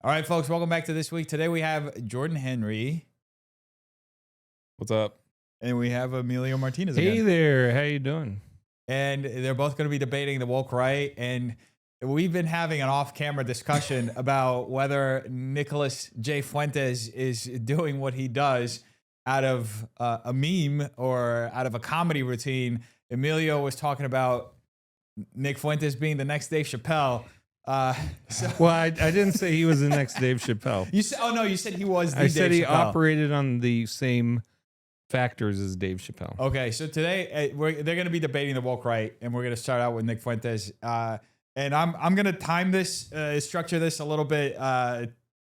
All right, folks, welcome back to This Week. Today we have Jordan Henry. What's up? And we have Emilio Martinez Hey again. there, how you doing? And they're both going to be debating the woke right. And we've been having an off-camera discussion about whether Nicholas J. Fuentes is doing what he does out of a meme or out of a comedy routine. Emilio was talking about Nick Fuentes being the next Dave Chappelle. Well, I didn't say he was the next Dave Chappelle. You said, oh no, you said he was the I said Dave he Chappelle. operated on the same factors as Dave Chappelle. Okay, so today they're going to be debating the woke right, and we're going to start out with Nick Fuentes. And I'm going to time this, structure this a little bit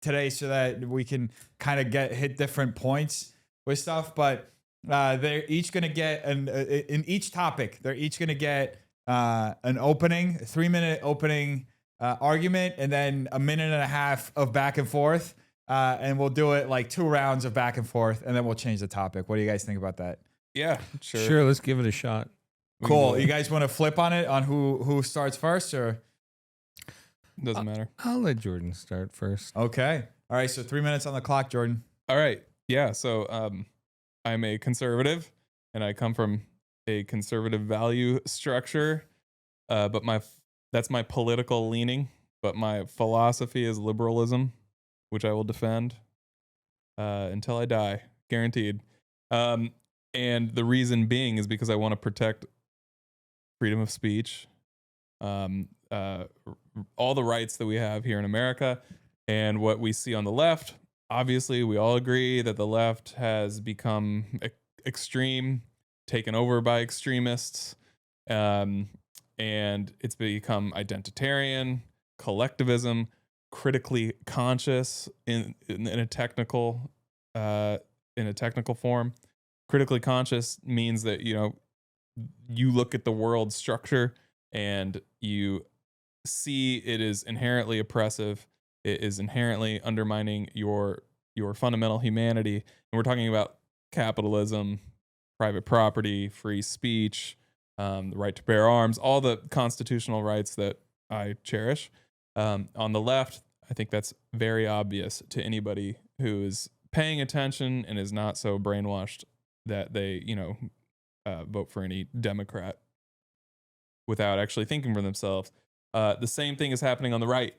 today so that we can kind of hit different points with stuff. But they're each going to get in each topic. They're each going to get an opening, 3-minute opening argument, and then a minute and a half of back and forth. And we'll do it like 2 rounds of back and forth, and then we'll change the topic. What do you guys think about that? Yeah, sure. Sure, let's give it a shot. Cool. You guys want to flip on it on who starts first, or Doesn't matter. I'll let Jordan start first. okay? All right. So 3 minutes on the clock, Jordan. All right. Yeah. So I'm a conservative, and I come from a conservative value structure. But that's my political leaning. But my philosophy is liberalism, which I will defend until I die, guaranteed. And the reason being is because I want to protect freedom of speech, all the rights that we have here in America, and what we see on the left. Obviously, we all agree that the left has become extreme, taken over by extremists, and it's become identitarian, collectivism, critically conscious in a technical form. Critically conscious means that you look at the world structure and you see it is inherently oppressive. It is inherently undermining your fundamental humanity. And we're talking about capitalism, private property, free speech, the right to bear arms, all the constitutional rights that I cherish. On the left, I think that's very obvious to anybody who is paying attention and is not so brainwashed that they, vote for any Democrat without actually thinking for themselves. The same thing is happening on the right.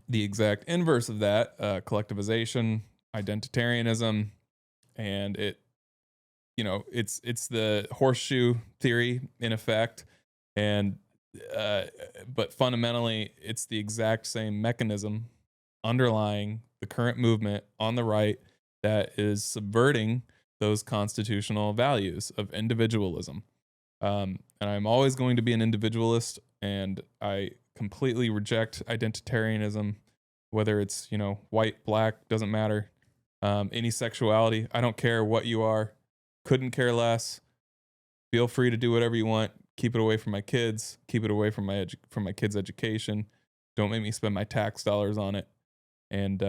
The exact inverse of that, collectivization, identitarianism, and it's the horseshoe theory in effect. And but fundamentally, it's the exact same mechanism underlying the current movement on the right that is subverting those constitutional values of individualism. And I'm always going to be an individualist, and I completely reject identitarianism, whether it's, white, black, doesn't matter. Any sexuality, I don't care what you are, couldn't care less. Feel free to do whatever you want. Keep it away from my kids. Keep it away from my kids' education. Don't make me spend my tax dollars on it, and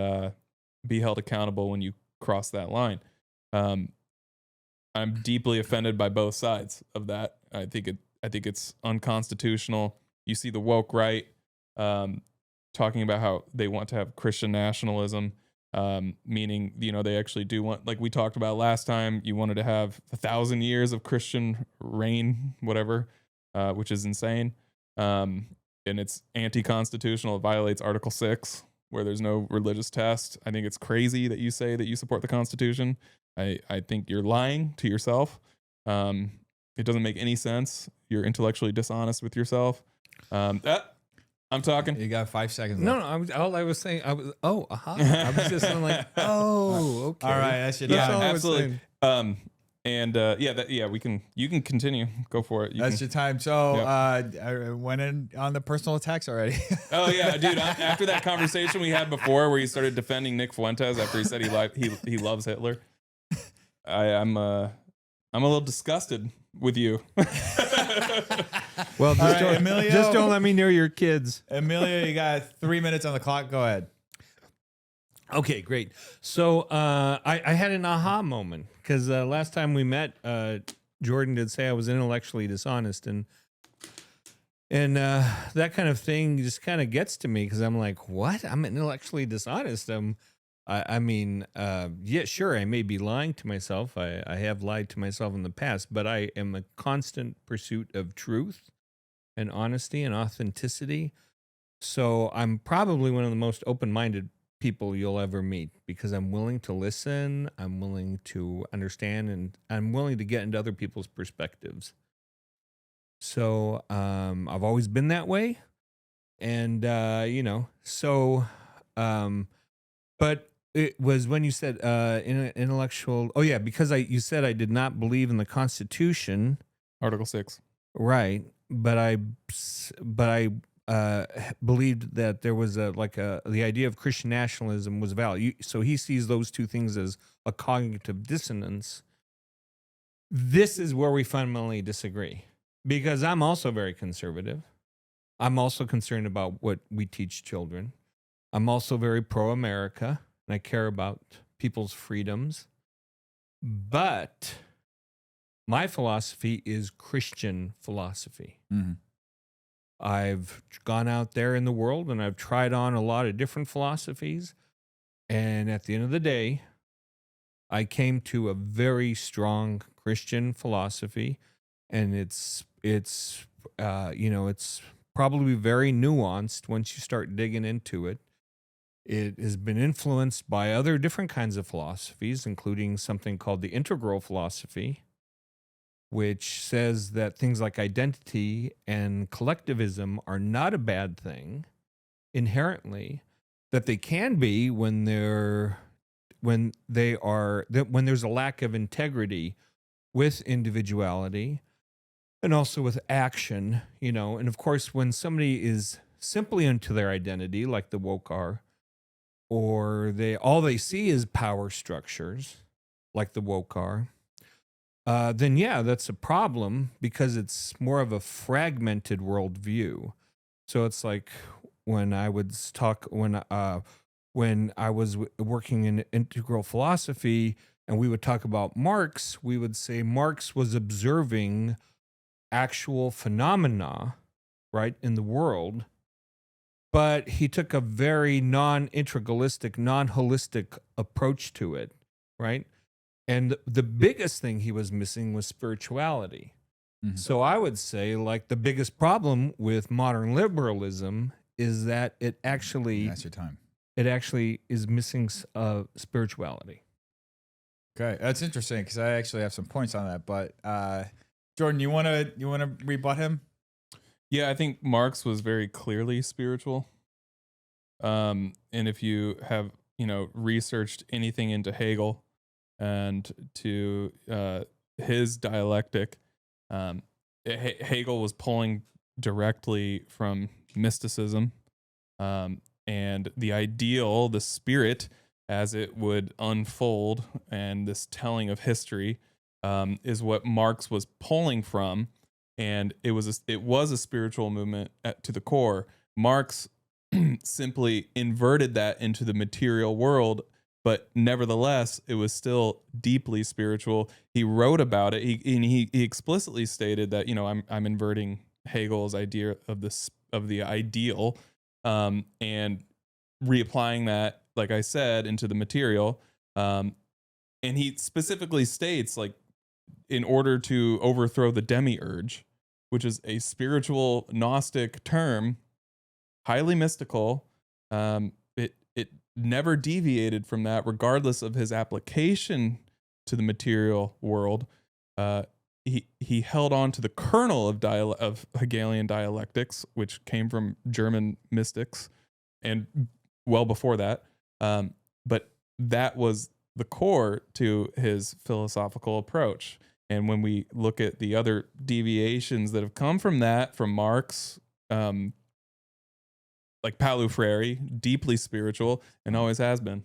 be held accountable when you cross that line. I'm deeply offended by both sides of that. I think it's unconstitutional. You see the woke right talking about how they want to have Christian nationalism, meaning they actually do want, like we talked about last time, you wanted to have 1,000 years of Christian reign, whatever, which is insane. And it's anti-constitutional. It violates Article 6, where there's no religious test. I think it's crazy that you say that you support the Constitution. I think you're lying to yourself. It doesn't make any sense. You're intellectually dishonest with yourself. I'm talking. You got 5 seconds No, left. all I was saying, I was just like, oh, okay. All right, that's your That's time. all I was Absolutely. saying. You can continue. Go for it. That's your time. So I went in on the personal attacks already. Oh yeah, dude. After that conversation we had before, where you started defending Nick Fuentes after he said he loves Hitler, I'm a little disgusted with you. Well, Emilio? just don't let me near your kids. Emilio, you got 3 minutes on the clock. Go ahead. Okay, great. So I had an aha moment because last time we met, Jordan did say I was intellectually dishonest, and And that kind of thing just kind of gets to me because I'm like, what? I'm intellectually dishonest. I mean, yeah, sure, I may be lying to myself. I have lied to myself in the past, but I am a constant pursuit of truth and honesty and authenticity. So I'm probably one of the most open-minded people you'll ever meet because I'm willing to listen, I'm willing to understand, and I'm willing to get into other people's perspectives. So I've always been that way. And, but it was when you said intellectual. Oh, yeah, because you said I did not believe in the Constitution. Article 6. Right. But I believed that there was the idea of Christian nationalism was valid. So he sees those two things as a cognitive dissonance. This is where we fundamentally disagree because I'm also very conservative. I'm also concerned about what we teach children. I'm also very pro-America, and I care about people's freedoms. But my philosophy is Christian philosophy. Mm-hmm. I've gone out there in the world, and I've tried on a lot of different philosophies. And at the end of the day, I came to a very strong Christian philosophy, and it's probably very nuanced once you start digging into it. It has been influenced by other different kinds of philosophies, including something called the integral philosophy, which says that things like identity and collectivism are not a bad thing inherently, that they can be when there's a lack of integrity with individuality and also with action, and of course, when somebody is simply into their identity, like the woke are, or all they see is power structures, like the woke are, then yeah, that's a problem because it's more of a fragmented worldview. So it's like when I was working in integral philosophy and we would talk about Marx, we would say Marx was observing actual phenomena, right, in the world, but he took a very non-integralistic, non-holistic approach to it, right? And the biggest thing he was missing was spirituality. Mm-hmm. So I would say, like, the biggest problem with modern liberalism is that it actually is missing spirituality. Okay, that's interesting because I actually have some points on that. But Jordan, you wanna rebut him? Yeah, I think Marx was very clearly spiritual. And if you have researched anything into Hegel and to his dialectic, Hegel was pulling directly from mysticism, and the ideal, the spirit as it would unfold, and this telling of history is what Marx was pulling from, and it was a spiritual movement to the core. Marx simply inverted that into the material world, but nevertheless, it was still deeply spiritual. He wrote about it. He explicitly stated that I'm inverting Hegel's idea of the ideal, and reapplying that, like I said, into the material. And he specifically states, like, in order to overthrow the demiurge, which is a spiritual Gnostic term, highly mystical, it never deviated from that, regardless of his application to the material world. He held on to the kernel of Hegelian dialectics, which came from German mystics, and well before that. But that was the core to his philosophical approach. And when we look at the other deviations that have come from that, from Marx, like Paulo Freire, deeply spiritual and always has been.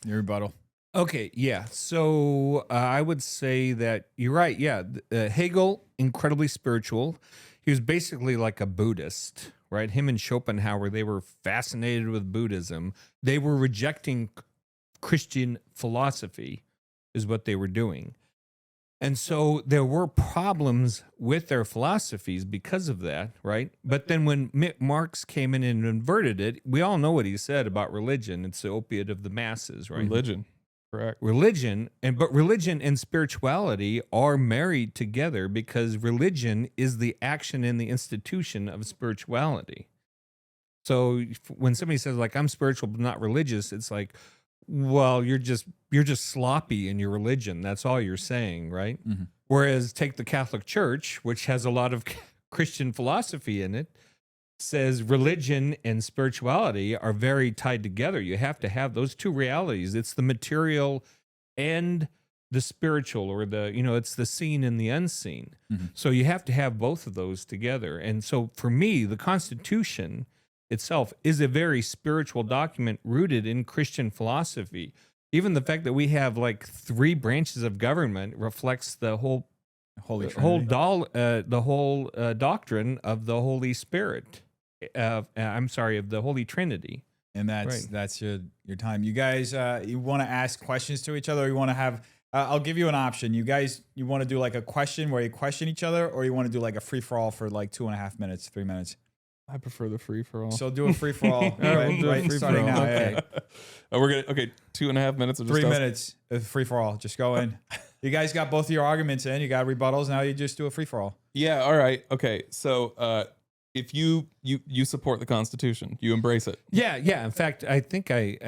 Your rebuttal. Okay, yeah. So I would say that you're right. Yeah, Hegel, incredibly spiritual. He was basically like a Buddhist, right? Him and Schopenhauer, they were fascinated with Buddhism. They were rejecting Christian philosophy, is what they were doing. And so there were problems with their philosophies because of that, right? But then when Marx came in and inverted it, we all know what he said about religion. It's the opiate of the masses, right? Religion. Correct. Religion and spirituality are married together because religion is the action and the institution of spirituality. So when somebody says like I'm spiritual but not religious, it's like, well, you're just sloppy in your religion. That's all you're saying, right? Mhm. Whereas take the Catholic Church, which has a lot of Christian philosophy in it, says religion and spirituality are very tied together. You have to have those two realities. It's the material and the spiritual, or it's the seen and the unseen. Mhm. So you have to have both of those together. And so for me, the Constitution itself is a very spiritual document rooted in Christian philosophy. Even the fact that we have like 3 branches of government reflects the whole doctrine of the Holy Spirit. Of the Holy Trinity. And that's your time. You guys, you want to ask questions to each other? Or you want to have? I'll give you an option. You guys, you want to do like a question where you question each other, or you want to do like a free for all for like 2.5 minutes, 3 minutes? I prefer the free for all. So do a free for all. Right, starting now. Okay. We're gonna 2.5 minutes of just 3 minutes free for all. Just go in. You guys got both of your arguments in. You got rebuttals. Now you just do a free for all. Yeah. All right. Okay. So if you support the Constitution, you embrace it. Yeah. In fact, I think we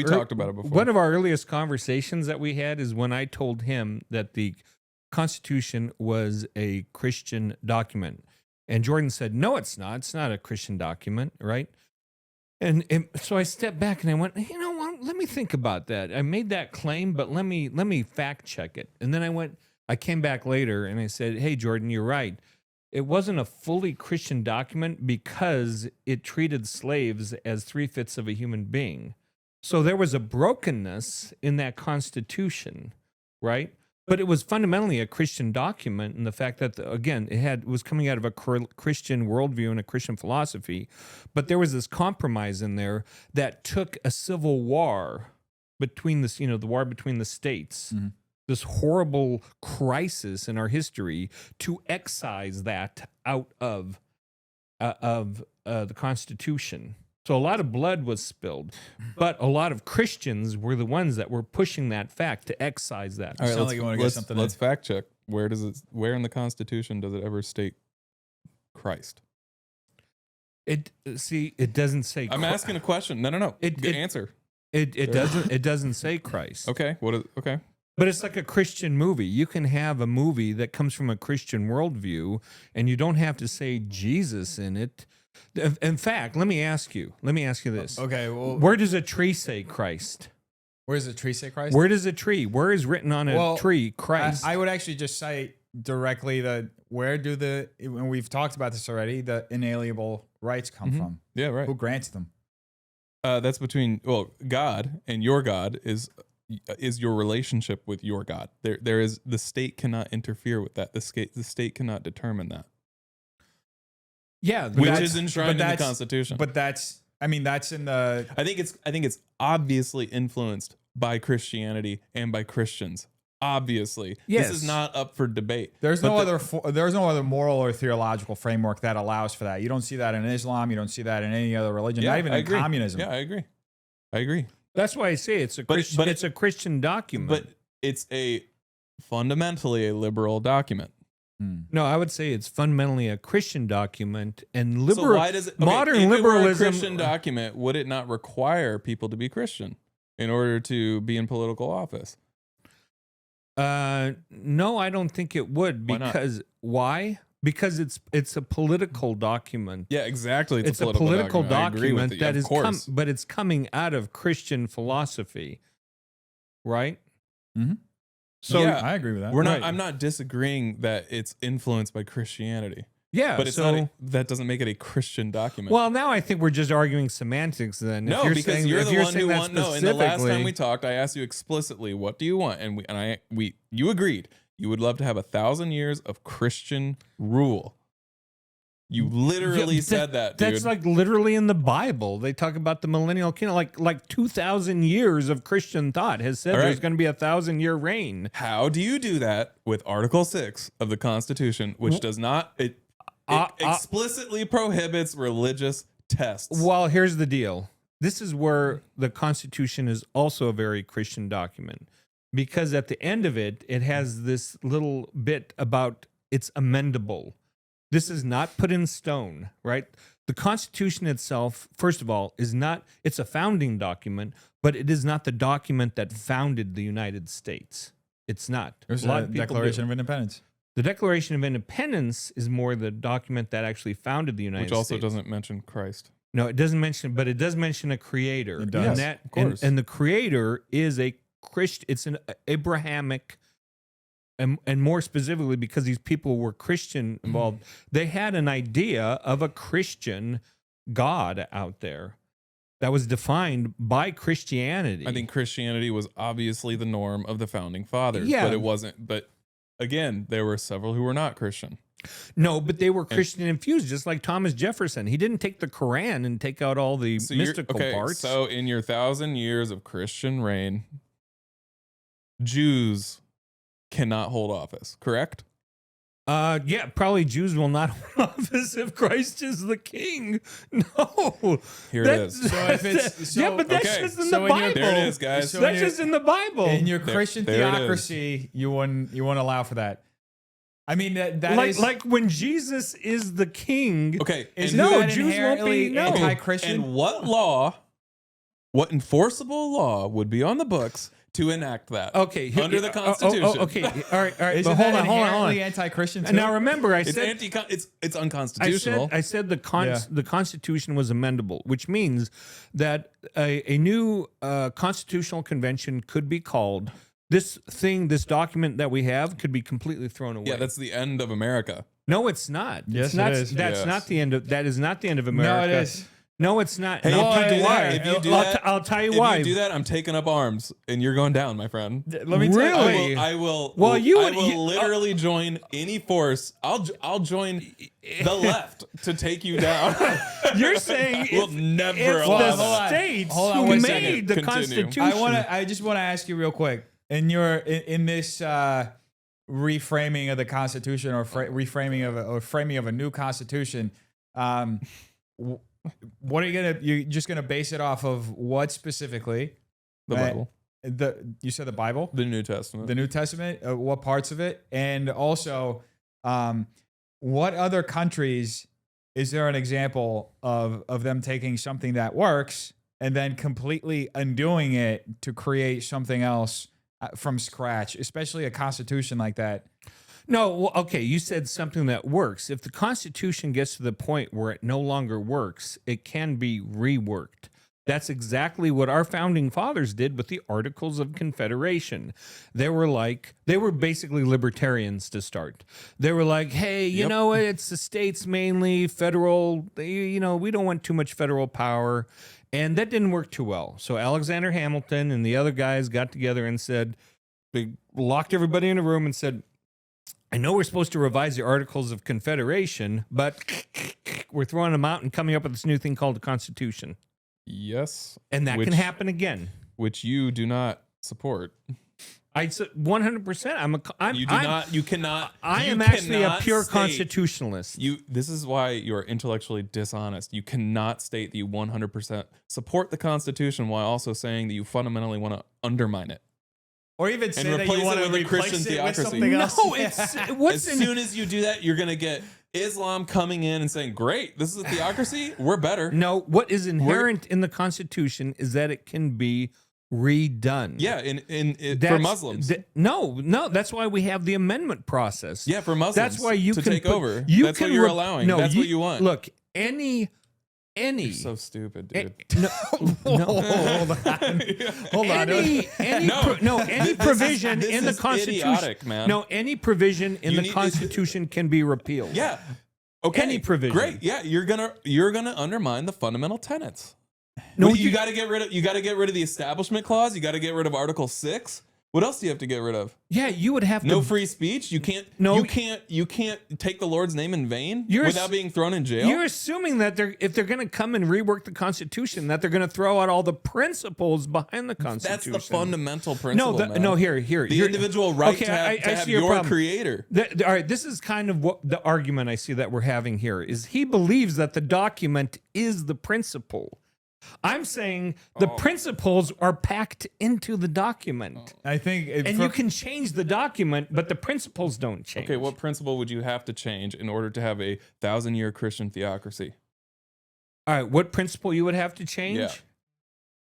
talked about it before. One of our earliest conversations that we had is when I told him that the Constitution was a Christian document. And Jordan said, no, it's not. It's not a Christian document, right? And so I stepped back and I went, you know what? Let me think about that. I made that claim, but let me fact check it. And then I came back later and I said, hey, Jordan, you're right. It wasn't a fully Christian document because it treated slaves as 3/5 of a human being. So there was a brokenness in that Constitution, right? But it was fundamentally a Christian document in the fact that, it was coming out of a Christian worldview and a Christian philosophy. But there was this compromise in there that took a civil war between the war between the states, this horrible crisis in our history, to excise that out of the Constitution. So a lot of blood was spilled, but a lot of Christians were the ones that were pushing that fact to excise that. All right, let's fact check. Where in the Constitution does it ever state Christ? It doesn't say. I'm asking a question. No. Answer. It doesn't say Christ. Okay. Okay. But it's like a Christian movie. You can have a movie that comes from a Christian worldview, and you don't have to say Jesus in it. In fact, let me ask you this. Okay. Well, where does a tree say Christ? Where does a tree say Christ? Where does a tree? Where is written on a tree Christ? I would actually just cite directly and we've talked about this already, the inalienable rights come from. Yeah, right. Who grants them? That's between God, and your God is your relationship with your God. There is, the state cannot interfere with that. The state cannot determine that. Yeah, which is enshrined in the Constitution. But that's in the. I think it's obviously influenced by Christianity and by Christians. Obviously, yes. This is not up for debate. There's no other moral or theological framework that allows for that. You don't see that in Islam. You don't see that in any other religion. Not even in communism. Yeah, I agree. That's why I say it's a Christian. It's a Christian document. But it's fundamentally a liberal document. No, I would say it's fundamentally a Christian document, and So why does it, modern if liberalism. It were a Christian document, would it not require people to be Christian in order to be in political office? No, I don't think it would. Why? Because it's a political document. Yeah, exactly. It's a political document that is but it's coming out of Christian philosophy, right? Mm-hmm. So yeah, I agree with that. I'm not disagreeing that it's influenced by Christianity. Yeah, but that doesn't make it a Christian document. Well, now I think we're just arguing semantics. Then, no, because you're the one who wants. No, and the last time we talked, I asked you explicitly, "What do you want?" And you agreed. You would love to have 1,000 years of Christian rule. You literally said that, dude. That's like literally in the Bible. They talk about the millennial kingdom, like 2,000 years of Christian thought has said there's going to be 1,000-year reign. How do you do that with Article 6 of the Constitution, which does not explicitly prohibits religious tests? Well, here's the deal. This is where the Constitution is also a very Christian document, because at the end of it, it has this little bit about it's amendable. This is not put in stone, right? The Constitution itself, first of all, it's a founding document, but it is not the document that founded the United States. It's not. There's a Declaration of Independence. The Declaration of Independence is more the document that actually founded the United States. Which also doesn't mention Christ. No, it doesn't mention, but it does mention a creator. It does. Of course. And the creator is a Christian. It's an Abrahamic, and more specifically because these people were Christian involved, they had an idea of a Christian God out there that was defined by Christianity. I think Christianity was obviously the norm of the founding fathers, Yeah. but it wasn't. But again, there were several who were not Christian. No, but they were Christian infused, just like Thomas Jefferson. He didn't take the Quran and take out all the mystical parts. So in your 1,000 years of Christian reign, Jews cannot hold office, correct? Yeah, probably Jews will not hold office if Christ is the king. No. Here it is. So if it's yeah, but that's okay. just in So the when you're- Bible. There it is, guys. So That's just in the Bible. in your Christian there it is. theocracy, you wouldn't allow for that. I mean, that like, is like when Jesus is the king. Okay. is and no, that Jews won't inherently be- no. anti-Christian. And what enforceable law would be on the books to enact that? Okay, Under the Constitution. okay, all right. Isn't But hold that on, hold on. inherently anti-Christian too? And now remember, I It's said it's unconstitutional. I said the Constitution was amendable, which means that a new constitutional convention could be called. This document that we have could be completely thrown away. Yeah, that's the end of America. No, it's not. Yes, it's not, it is. That's Yes. not the end of. That is not the end of America. No, it is. No, it's not. Hey, And I'll if tell you you do why. that- if you do that- I'll tell you If why. you do that, I'm taking up arms, and you're going down, my friend. Let me tell Really? you. I will. Well, you I would- will you- literally join any force. I'll join the left to take you down. You're saying We'll it's, never it's allow the that. states Hold on who one made second. the Continue. Constitution. I just want to ask you real quick. In this reframing of the Constitution or framing of a new Constitution, what are you're just gonna base it off of what specifically? The Bible, You said the Bible, the New Testament. the New Testament. What parts of it, and also, what other countries? Is there an example of them taking something that works and then completely undoing it to create something else from scratch, especially a constitution like that? No, well, okay, you said something that works. If the Constitution gets to the point where it no longer works, it can be reworked. That's exactly what our founding fathers did with the Articles of Confederation. They were basically libertarians to start. They were like, hey, you know what? It's the states mainly, federal, we don't want too much federal power. And that didn't work too well. So Alexander Hamilton and the other guys got together and they locked everybody in a room and said, I know we're supposed to revise the Articles of Confederation, but we're throwing them out and coming up with this new thing called the Constitution. Yes, And that can happen again. which you do not support. I 100%. You cannot. I you am actually a cannot pure state- constitutionalist. This is why you're intellectually dishonest. You cannot state that you 100% support the Constitution while also saying that you fundamentally want to undermine it. Or even say that replace you want it to with a replace Christian it with theocracy. something else. No, it's what's As soon as you do that, you're going to get Islam coming in and saying, great, this is a theocracy. We're better. no. What is inherent in the Constitution is that it can be redone. Yeah, for That's- Muslims. No. That's why we have the amendment process. Yeah, for Muslims. That's why you to can take put- over. You That's can what you're re- allowing. No, That's what you want. Look, any. You're so stupid, dude. No, Hold on. any This provision in the is Constitution. idiotic, man. No, any provision in You the need- Constitution can be repealed. Yeah. Okay. Any provision. Great. Yeah, you're gonna undermine the fundamental tenets. No, No, you got to get rid of the Establishment Clause. You got to get rid of Article 6. What else do you have to get rid of? Yeah, you would have No to. free speech. You can't. No. You can't take the Lord's name in vain You're without being thrown in jail. You're assuming that if they're going to come and rework the Constitution, that they're going to throw out all the principles behind the Constitution. That's the fundamental principle. Man. No. Here. The individual right to have your problem. creator. All right, this is kind of what the argument I see that we're having here is he believes that the document is the principle. I'm saying the principles are packed into the document. I think, And you can change the document, but the principles don't change. Okay, what principle would you have to change in order to have a 1,000-year Christian theocracy? All right, what principle you would have to change? Yeah.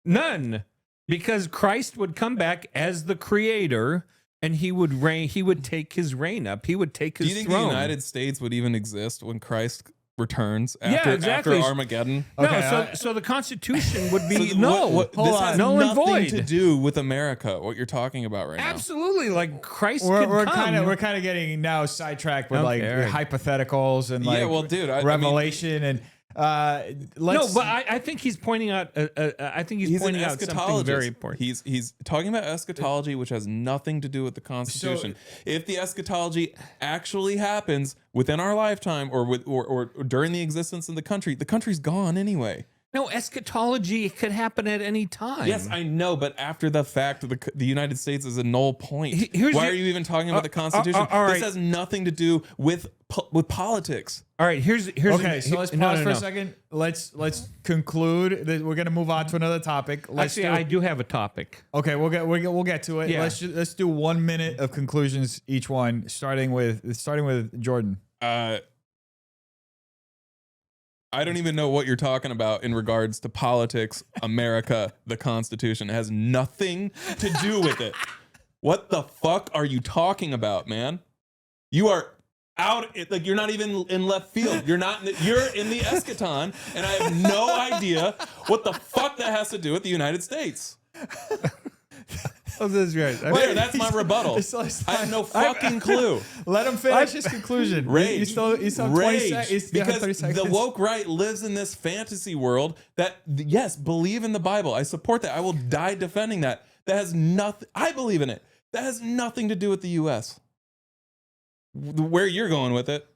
None, because Christ would come back as the creator, and he would reign. He would take his reign up. He would take his Do you think throne. the United States would even exist when Christ returns after Armageddon? No, so the Constitution would be So null. this has null and nothing void. to do with America. What you're talking about right now. Absolutely, like Christ we're could kind come. of getting now sidetracked with Okay, like all right. hypotheticals and like Yeah, well, dude, I mean- Revelation and let's No, but I think he's pointing out. I think he's He's pointing an out something eschatologist. very important. He's talking about eschatology, which has nothing to do with the Constitution. If the eschatology actually happens within our lifetime, or during the existence of the country's gone anyway. No, eschatology could happen at any time. Yes, I know, but after the fact, the United States is a null point. Here's Why your- are you even talking about the Constitution? all right. This has nothing to do with politics. All right, here's okay. So let's no, pause no, for no. a second. Let's conclude. We're gonna move on to another topic. Actually, I do have a topic. Okay, we'll get to it. Yeah. Let's do 1 minute of conclusions each one, starting with Jordan. I don't even know what you're talking about in regards to politics, America, the Constitution. It has nothing to do with it. What the fuck are you talking about, man? You are out, like you're not even in left field. You're in the eschaton, and I have no idea what the fuck that has to do with the United States. Oh, that's right. There, that's my rebuttal. I have no fucking clue. Let him finish his conclusion. Rage. You still have 20 Rage. seconds. Because the woke right lives in this fantasy world that, yes, believe in the Bible. I support that. I will die defending that. That has nothing. I believe in it. That has nothing to do with the U.S. Where you're going with it.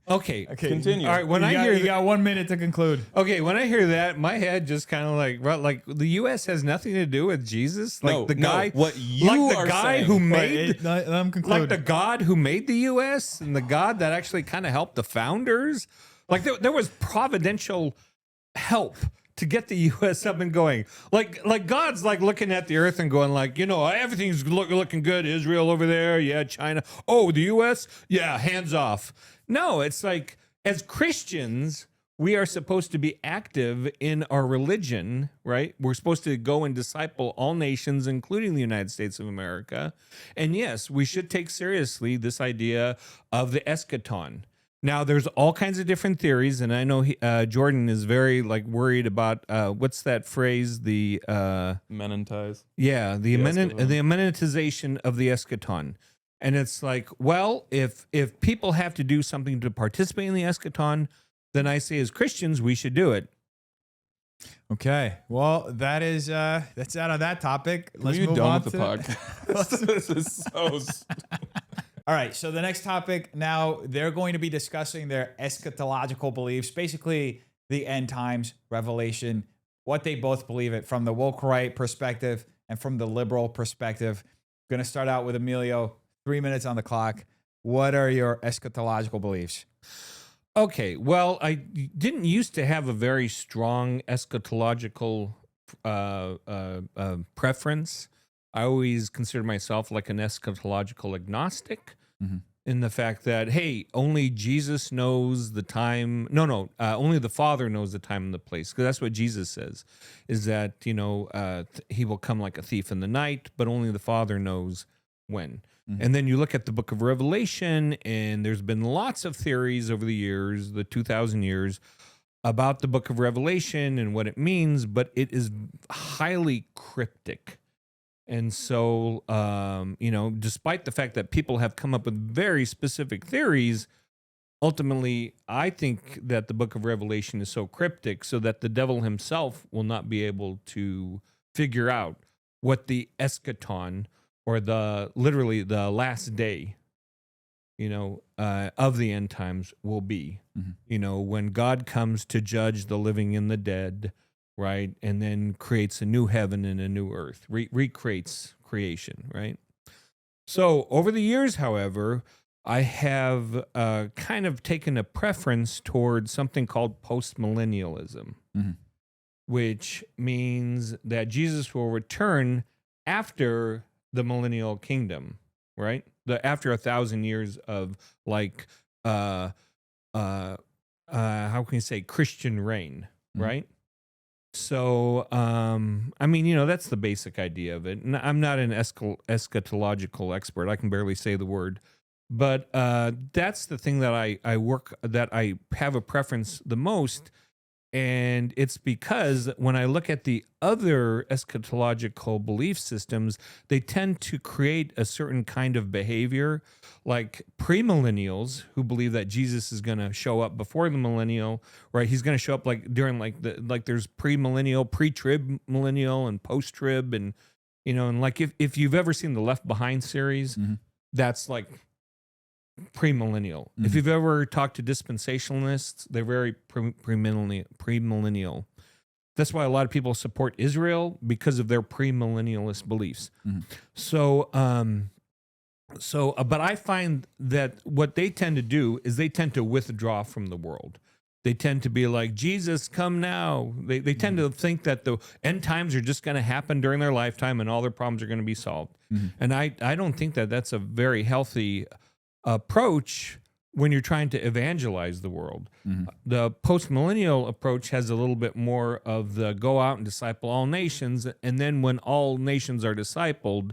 Okay. Continue. All right. When you got 1 minute to conclude. Okay, when I hear that, my head just kind of like the U.S. has nothing to do with Jesus. Like No, the guy, what you like the are guy saying. who Wait, made, let him conclude. like the God who made the U.S. and the God that actually kind of helped the founders. Like there was providential help to get the U.S. up and going. Like God's like looking at the earth and going like, everything's looking good. Israel over there, yeah, China. Oh, the U.S., yeah, hands off. No, it's like as Christians, we are supposed to be active in our religion, right? We're supposed to go and disciple all nations, including the United States of America. And yes, we should take seriously this idea of the eschaton. Now, there's all kinds of different theories, and I know Jordan is very worried about what's that phrase? The Menonetize. yeah, the eschaton. immanentization of the eschaton. And it's like, well, if people have to do something to participate in the eschaton, then I say as Christians we should do it. Okay. Well, that's out of that topic. Let's Are you move done on with the to podcast? This is so. All right. So the next topic now, they're going to be discussing their eschatological beliefs, basically the end times, Revelation, what they both believe it from the woke right perspective and from the liberal perspective. Going to start out with Emilio. 3 minutes on the clock. What are your eschatological beliefs? Okay, well, I didn't used to have a very strong eschatological preference. I always considered myself like an eschatological agnostic in the fact that, hey, only Jesus knows the time. Only the Father knows the time and the place. Because that's what Jesus says, is that, he will come like a thief in the night, but only the Father knows when. And then you look at the book of Revelation, and there's been lots of theories over the years, the 2,000 years, about the book of Revelation and what it means, but it is highly cryptic. And so, despite the fact that people have come up with very specific theories, ultimately, I think that the book of Revelation is so cryptic so that the devil himself will not be able to figure out what the eschaton, or literally the last day, of the end times will be. When God comes to judge the living and the dead, right? And then creates a new heaven and a new earth, recreates creation, right? So over the years, however, I have kind of taken a preference towards something called postmillennialism, which means that Jesus will return after the millennial kingdom, right? After 1,000 years of how can you say, Christian reign, right? So, that's the basic idea of it. And I'm not an eschatological expert. I can barely say the word. But that's the thing that I have a preference the most. And it's because when I look at the other eschatological belief systems, they tend to create a certain kind of behavior, like premillennials who believe that Jesus is going to show up before the millennial, right? He's going to show up during there's premillennial, pre-trib millennial, and post-trib, and if you've ever seen the Left Behind series, that's like premillennial. If you've ever talked to dispensationalists, they're very premillennial. That's why a lot of people support Israel, because of their premillennialist beliefs. So, but I find that what they tend to do is they tend to withdraw from the world. They tend to be like, Jesus, come now. They tend to think that the end times are just going to happen during their lifetime and all their problems are going to be solved. And I don't think that that's a very healthy approach when you're trying to evangelize the world. The postmillennial approach has a little bit more of the go out and disciple all nations, and then when all nations are discipled,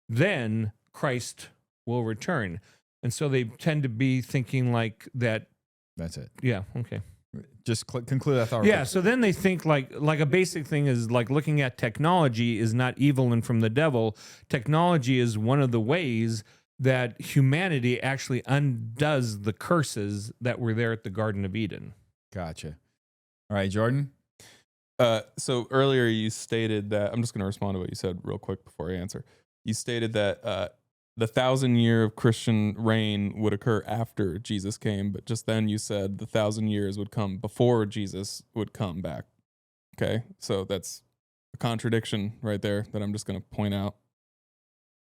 then Christ will return. And so they tend to be thinking like that. That's it. Yeah, okay. Just conclude that thought. Yeah, so then they think like a basic thing is like looking at technology is not evil and from the devil. Technology is one of the ways that humanity actually undoes the curses that were there at the Garden of Eden. Gotcha. All right, Jordan? So earlier you stated that, I'm just going to respond to what you said real quick before I answer. You stated that the 1,000-year of Christian reign would occur after Jesus came, but just then you said the 1,000 years would come before Jesus would come back. Okay, so that's a contradiction right there that I'm just going to point out.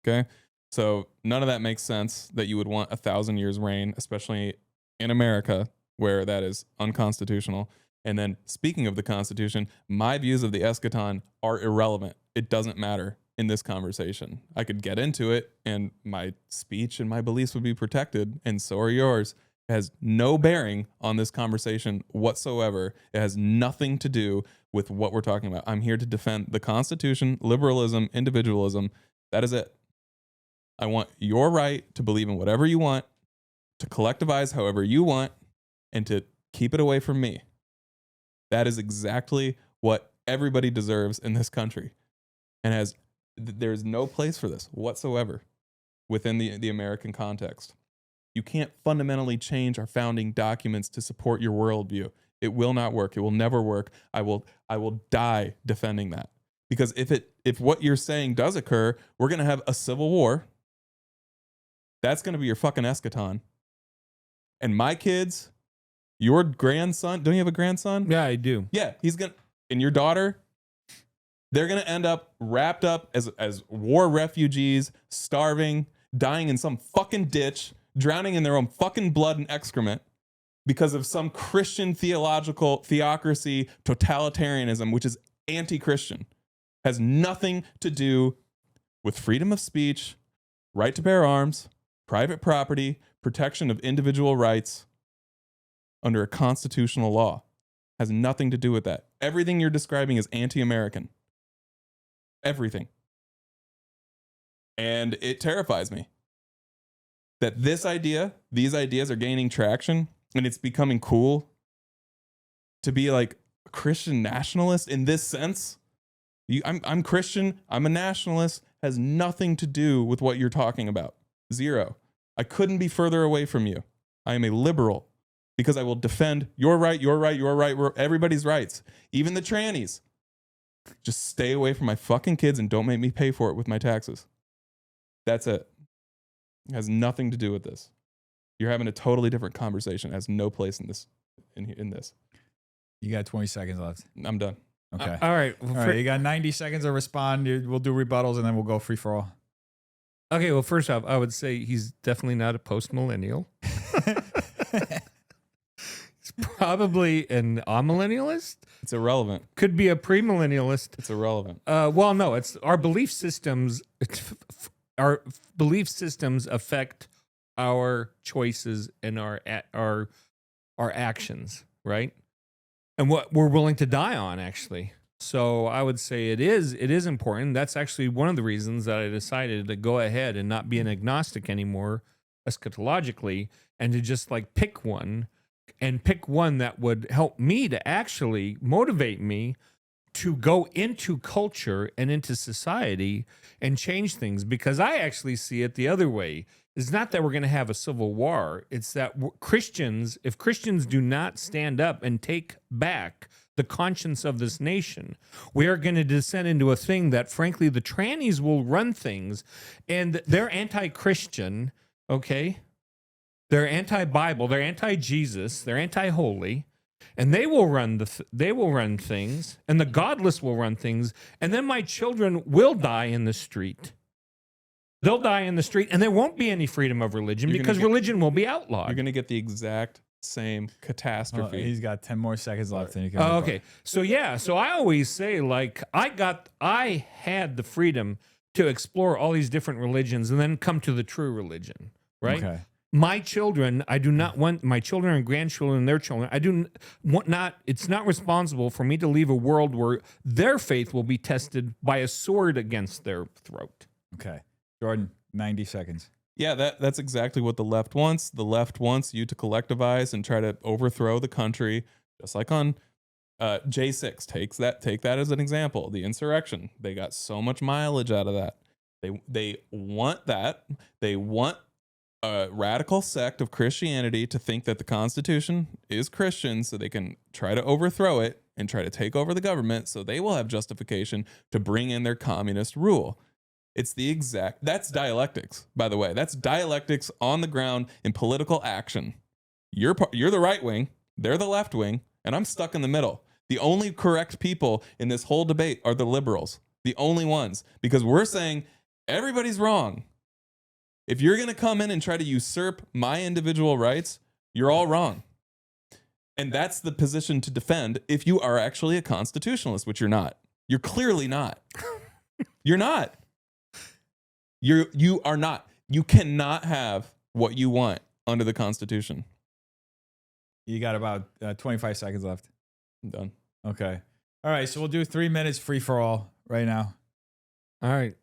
Okay. So none of that makes sense that you would want 1,000 years reign, especially in America, where that is unconstitutional. And then speaking of the Constitution, my views of the eschaton are irrelevant. It doesn't matter in this conversation. I could get into it and my speech and my beliefs would be protected, and so are yours. It has no bearing on this conversation whatsoever. It has nothing to do with what we're talking about. I'm here to defend the Constitution, liberalism, individualism. That is it. I want your right to believe in whatever you want, to collectivize however you want, and to keep it away from me. That is exactly what everybody deserves in this country. And there's no place for this whatsoever within the American context. You can't fundamentally change our founding documents to support your worldview. It will not work. It will never work. I will die defending that. Because if what you're saying does occur, we're going to have a civil war. That's going to be your fucking eschaton. And my kids, your grandson, don't you have a grandson? Yeah, I do. Yeah, and your daughter, they're going to end up wrapped up as war refugees, starving, dying in some fucking ditch, drowning in their own fucking blood and excrement because of some Christian theocracy, totalitarianism, which is anti-Christian. Has nothing to do with freedom of speech, right to bear arms, private property, protection of individual rights under a constitutional law. Has nothing to do with that. Everything you're describing is anti-American. Everything. And it terrifies me that these ideas are gaining traction, and it's becoming cool to be like a Christian nationalist in this sense. I'm Christian, I'm a nationalist, has nothing to do with what you're talking about. Zero. I couldn't be further away from you. I am a liberal because I will defend your right, everybody's rights, even the trannies. Just stay away from my fucking kids and don't make me pay for it with my taxes. That's it. It has nothing to do with this. You're having a totally different conversation. It has no place in this. In this. You got 20 seconds left. I'm done. Okay. All right. All right. You got 90 seconds to respond. We'll do rebuttals and then we'll go free for all. Okay. Well, first off, I would say he's definitely not a post-millennial. He's probably an amillennialist. It's irrelevant. Could be a premillennialist. It's irrelevant. Well, no, it's our belief systems. Our belief systems affect our choices and our actions, right? And what we're willing to die on, actually. So I would say it is important. That's actually one of the reasons that I decided to go ahead and not be an agnostic anymore, eschatologically, and to just like pick one that would help me to actually motivate me to go into culture and into society and change things, because I actually see it the other way. It's not that we're going to have a civil war. It's that if Christians do not stand up and take back the conscience of this nation, we are going to descend into a thing that, frankly, the trannies will run things, and they're anti-Christian, okay? They're anti-Bible, they're anti-Jesus, they're anti-holy. And they will run things, and the godless will run things, and then my children will die in the street. They'll die in the street, and there won't be any freedom of religion because religion will be outlawed. You're going to get the exact same catastrophe. He's got 10 more seconds left. And you can okay. So I always say, like, I had the freedom to explore all these different religions and then come to the true religion, right? Okay. My children, I do not want my children and grandchildren and their children. I do not. It's not responsible for me to leave a world where their faith will be tested by a sword against their throat. Okay, Jordan, 90 seconds. Yeah, that's exactly what the left wants. The left wants you to collectivize and try to overthrow the country, just like on J6. Take that as an example. The insurrection. They got so much mileage out of that. They want that. They want a radical sect of Christianity to think that the Constitution is Christian, so they can try to overthrow it and try to take over the government, so they will have justification to bring in their communist rule. It's that's dialectics, by the way. That's dialectics on the ground in political action. You're the right wing, they're the left wing, and I'm stuck in the middle. The only correct people in this whole debate are the liberals, the only ones, because we're saying everybody's wrong. If you're going to come in and try to usurp my individual rights, you're all wrong. And that's the position to defend if you are actually a constitutionalist, which you're not. You're clearly not. You're not. You are not. You cannot have what you want under the Constitution. You got about 25 seconds left. I'm done. Okay. All right, so we'll do 3 minutes free for all right now. All right.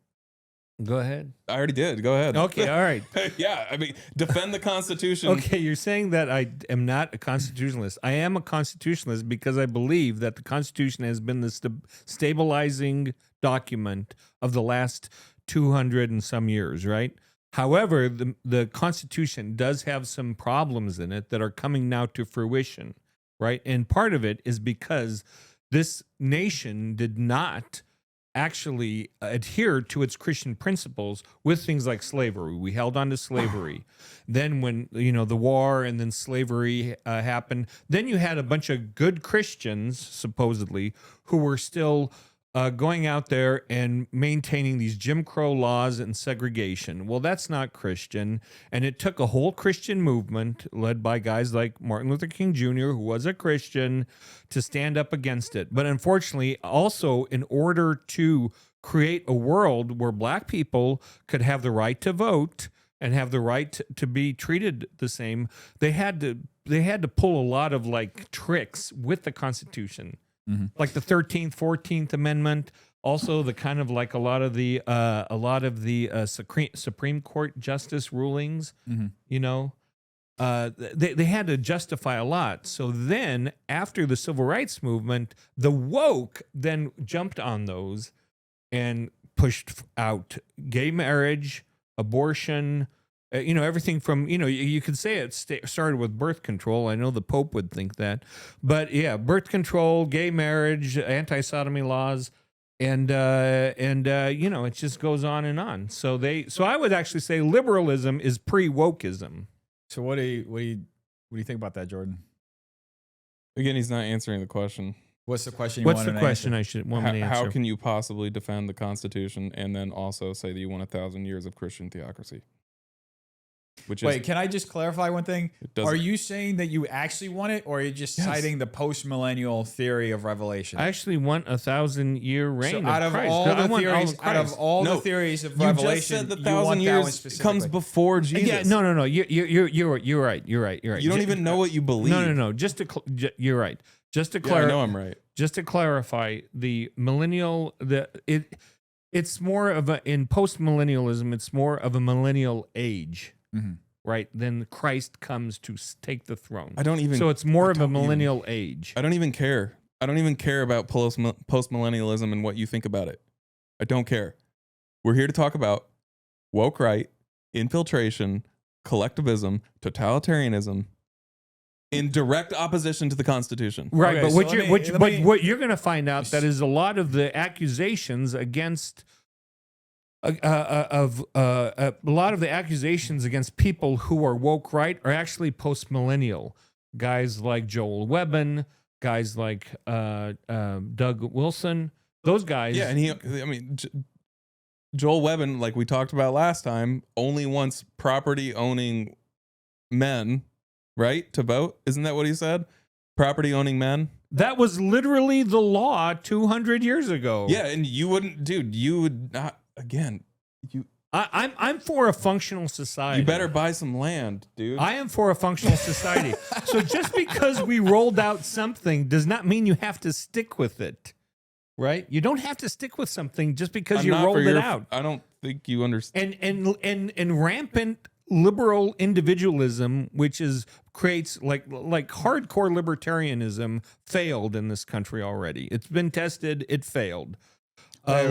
Go ahead. I already did. Go ahead. Okay, all right. Yeah, I mean, defend the Constitution. Okay, you're saying that I am not a constitutionalist. I am a constitutionalist because I believe that the Constitution has been the stabilizing document of the last 200 and some years, right? However, the Constitution does have some problems in it that are coming now to fruition, right? And part of it is because this nation did not actually adhere to its Christian principles with things like slavery. We held on to slavery. Then when, the war and then slavery happened, then you had a bunch of good Christians, supposedly, who were still going out there and maintaining these Jim Crow laws and segregation. Well, that's not Christian. And it took a whole Christian movement led by guys like Martin Luther King Jr., who was a Christian, to stand up against it. But unfortunately, also in order to create a world where black people could have the right to vote and have the right to be treated the same, they had to pull a lot of like tricks with the Constitution. Mm-hmm. Like the 13th, 14th Amendment, also the kind of like a lot of the Supreme Court justice rulings, mm-hmm. They had to justify a lot. So then after the civil rights movement, the woke then jumped on those and pushed out gay marriage, abortion, everything from, you could say it started with birth control. I know the Pope would think that. But yeah, birth control, gay marriage, anti-sodomy laws, you know, it just goes on and on. So I would actually say liberalism is pre-wokeism. So what do you think about that, Jordan? Again, he's not answering the question. What's the question? What's the question I should want to answer? How can you possibly defend the Constitution and then also say that you want 1,000 years of Christian theocracy? Wait, can I just clarify one thing? Are you saying that you actually want it, or are you just citing the post-millennial theory of revelation? I actually want 1,000-year reign out of Christ. all the theories of revelation, you just said the 1,000 years comes before Jesus. Yeah, no. You're right. You don't even know what you believe. No. You're right. Just to clarify, I know I'm right. Just to clarify, the millennial, it's more of in post-millennialism, it's more of a millennial age. Mm-hmm. Right, then Christ comes to take the throne. So it's more of a millennial age. I don't even care. I don't even care about post-millennialism and what you think about it. I don't care. We're here to talk about woke right, infiltration, collectivism, totalitarianism, in direct opposition to the Constitution. Right, okay, but what you're going to find out that is a lot of the accusations against. A lot of the accusations against people who are woke right are actually post-millennial. Guys like Joel Webbin, guys like Doug Wilson, those guys. Yeah, and Joel Webbin, like we talked about last time, only wants property-owning men, right, to vote. Isn't that what he said? Property-owning men. That was literally the law 200 years ago. Yeah, and you would not. Again, I'm for a functional society. You better buy some land, dude. I am for a functional society. So just because we rolled out something does not mean you have to stick with it, right? You don't have to stick with something just because you rolled it out. I don't think you understand. And rampant liberal individualism, which creates like hardcore libertarianism, failed in this country already. It's been tested. It failed. How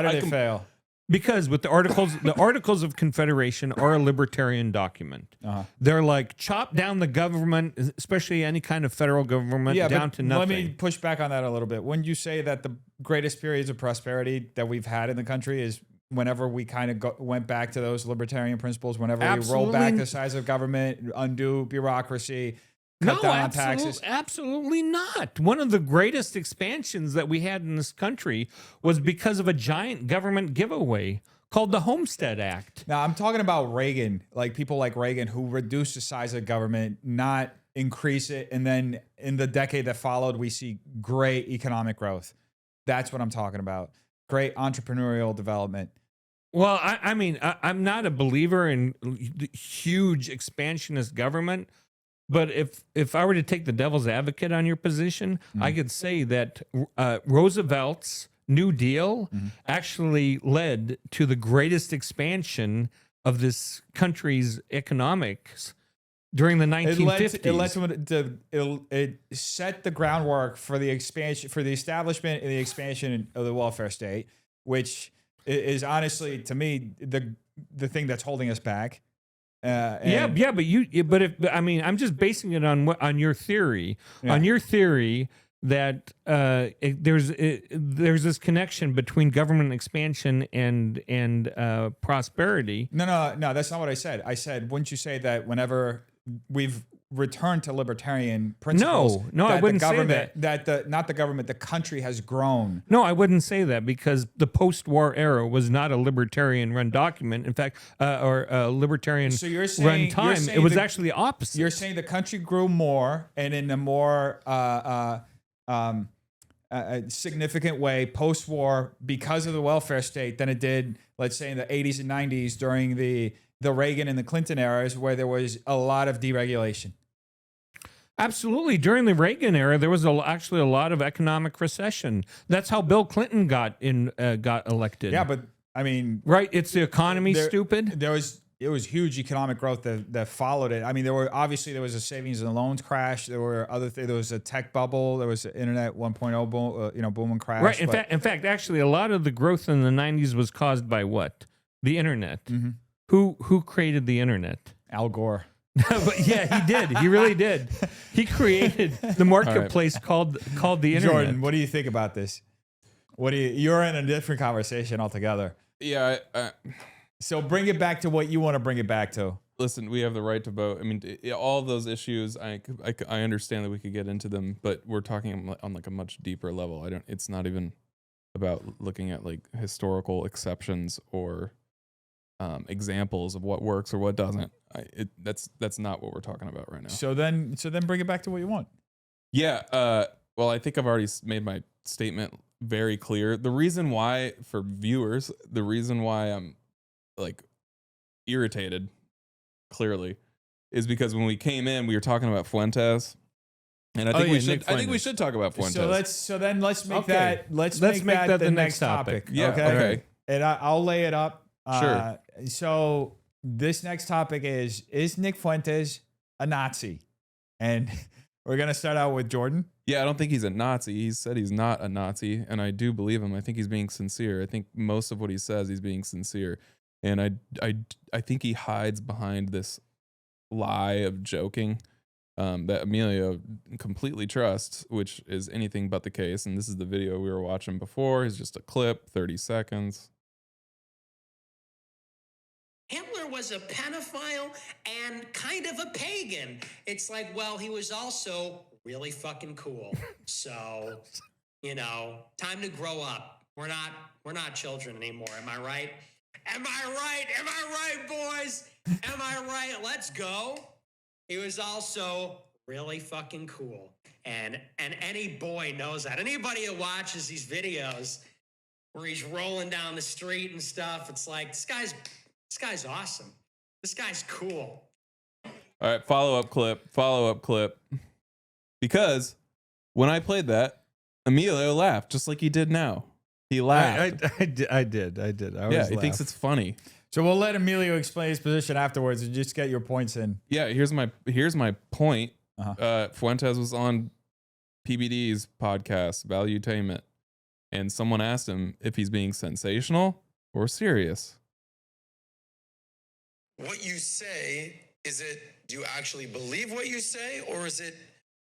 did it fail? Because with the Articles of Confederation are a libertarian document. Uh-huh. They're like chop down the government, especially any kind of federal government, down to nothing. Let me push back on that a little bit. Wouldn't you say that the greatest periods of prosperity that we've had in the country is whenever we kind of went back to those libertarian principles, whenever we roll back the size of government, undo bureaucracy, cut down on taxes? Absolutely not. One of the greatest expansions that we had in this country was because of a giant government giveaway called the Homestead Act. Now, I'm talking about Reagan, like people like Reagan who reduced the size of government, not increase it. And then in the decade that followed, we see great economic growth. That's what I'm talking about. Great entrepreneurial development. Well, I'm not a believer in huge expansionist government. But if I were to take the devil's advocate on your position, I could say that Roosevelt's New Deal actually led to the greatest expansion of this country's economics during the 1950s. It set the groundwork for the establishment and the expansion of the welfare state, which is honestly, to me, the thing that's holding us back. But I'm just basing it on your theory, on your theory that there's this connection between government expansion and prosperity. No, that's not what I said. I said, wouldn't you say that whenever we've returned to libertarian principles? No, I wouldn't say that. Not the government, the country has grown. No, I wouldn't say that because the post-war era was not a libertarian-run document. In fact, or a libertarian-run time. It was actually the opposite. You're saying the country grew more and in a more significant way post-war because of the welfare state than it did, let's say, in the 80s and 90s during the Reagan and the Clinton eras, where there was a lot of deregulation. Absolutely. During the Reagan era, there was actually a lot of economic recession. That's how Bill Clinton got elected. Yeah, but I mean, right? It's the economy, stupid. It was huge economic growth that followed it. I mean, there was a savings and loans crash. There were other things. There was a tech bubble. There was an internet 1.0 boom and crash. Right. In fact, actually, a lot of the growth in the 90s was caused by what? The internet. Mm-hmm. Who created the internet? Al Gore. But yeah, he did. He really did. He created the marketplace called the internet. Jordan, what do you think about this? What do you're in a different conversation altogether. Yeah. So bring it back to what you want to bring it back to. Listen, we have the right to vote. I mean, all of those issues, I understand that we could get into them, but we're talking on like a much deeper level. It's not even about looking at like historical exceptions or examples of what works or what doesn't. That's not what we're talking about right now. So then bring it back to what you want. Yeah. Well, I think I've already made my statement very clear. The reason why, for viewers, the reason why I'm like irritated, clearly, is because when we came in, we were talking about Fuentes, and I think we should talk about Fuentes. So then let's make Okay. that let's make that the next topic. Yeah. Okay. And I'll lay it up. Sure. So this next topic is Nick Fuentes a Nazi? And we're gonna start out with Jordan. Yeah, I don't think he's a Nazi. He said he's not a Nazi, and I do believe him. I think he's being sincere. I think most of what he says, he's being sincere. And I think he hides behind this lie of joking that Emilio completely trusts, which is anything but the case. And this is the video we were watching before. It's just a clip, 30 seconds. Hitler was a pedophile and kind of a pagan. It's like, well, he was also really fucking cool. So, time to grow up. We're not children anymore. Am I right? Am I right? Am I right, boys? Am I right? Let's go. He was also really fucking cool. And any boy knows that. Anybody who watches these videos where he's rolling down the street and stuff, it's like, this guy's awesome. This guy's cool. All right, follow-up clip. Because when I played that, Emilio laughed just like he did now. He laughed. I did. Yeah, he thinks it's funny. So we'll let Emilio explain his position afterwards and just get your points in. Yeah, here's my point. Uh-huh. Fuentes was on PBD's podcast, Valuetainment, and someone asked him if he's being sensational or serious. What you say, do you actually believe what you say, or is it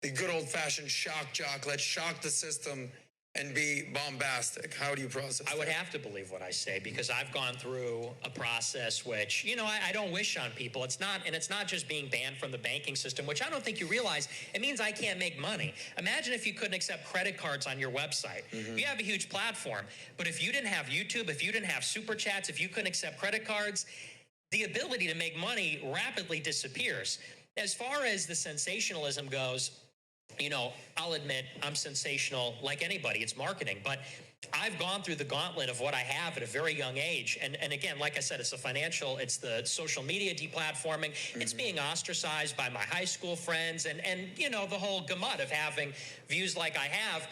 the good old-fashioned shock jock, let's shock the system and be bombastic? How do you process I would that? have to believe what I say because I've gone through a process which, I don't wish on people. It's not just being banned from the banking system, which I don't think you realize. It means I can't make money. Imagine if you couldn't accept credit cards on your website. You have a huge platform, but if you didn't have YouTube, if you didn't have super chats, if you couldn't accept credit cards, the ability to make money rapidly disappears. As far as the sensationalism goes, I'll admit I'm sensational like anybody. It's marketing. But I've gone through the gauntlet of what I have at a very young age. And again, like I said, it's it's the social media deplatforming. It's being ostracized by my high school friends and the whole gamut of having views like I have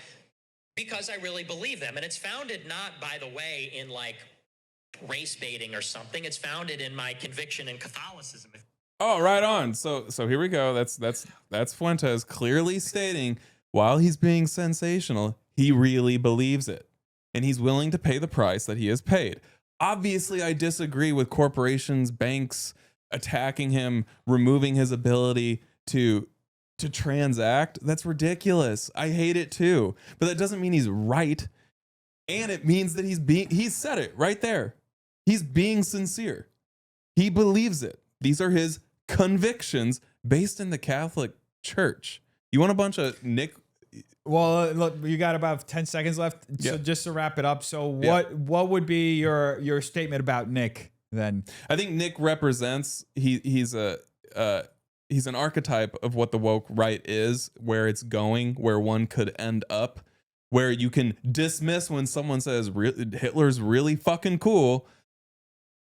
because I really believe them. And it's founded not, by the way, in like race baiting or something. It's founded in my conviction in Catholicism. Oh, right on. So here we go. That's Fuentes clearly stating while he's being sensational, he really believes it. And he's willing to pay the price that he has paid. Obviously, I disagree with corporations, banks attacking him, removing his ability to transact. That's ridiculous. I hate it too. But that doesn't mean he's right. And it means that he said it right there. He's being sincere. He believes it. These are his convictions based in the Catholic Church. You want a bunch of Nick? Well, look, you got about 10 seconds left. Yeah. So just to wrap it up. So what would be your statement about Nick then? I think Nick represents he's an archetype of what the woke right is, where it's going, where one could end up, where you can dismiss when someone says Hitler's really fucking cool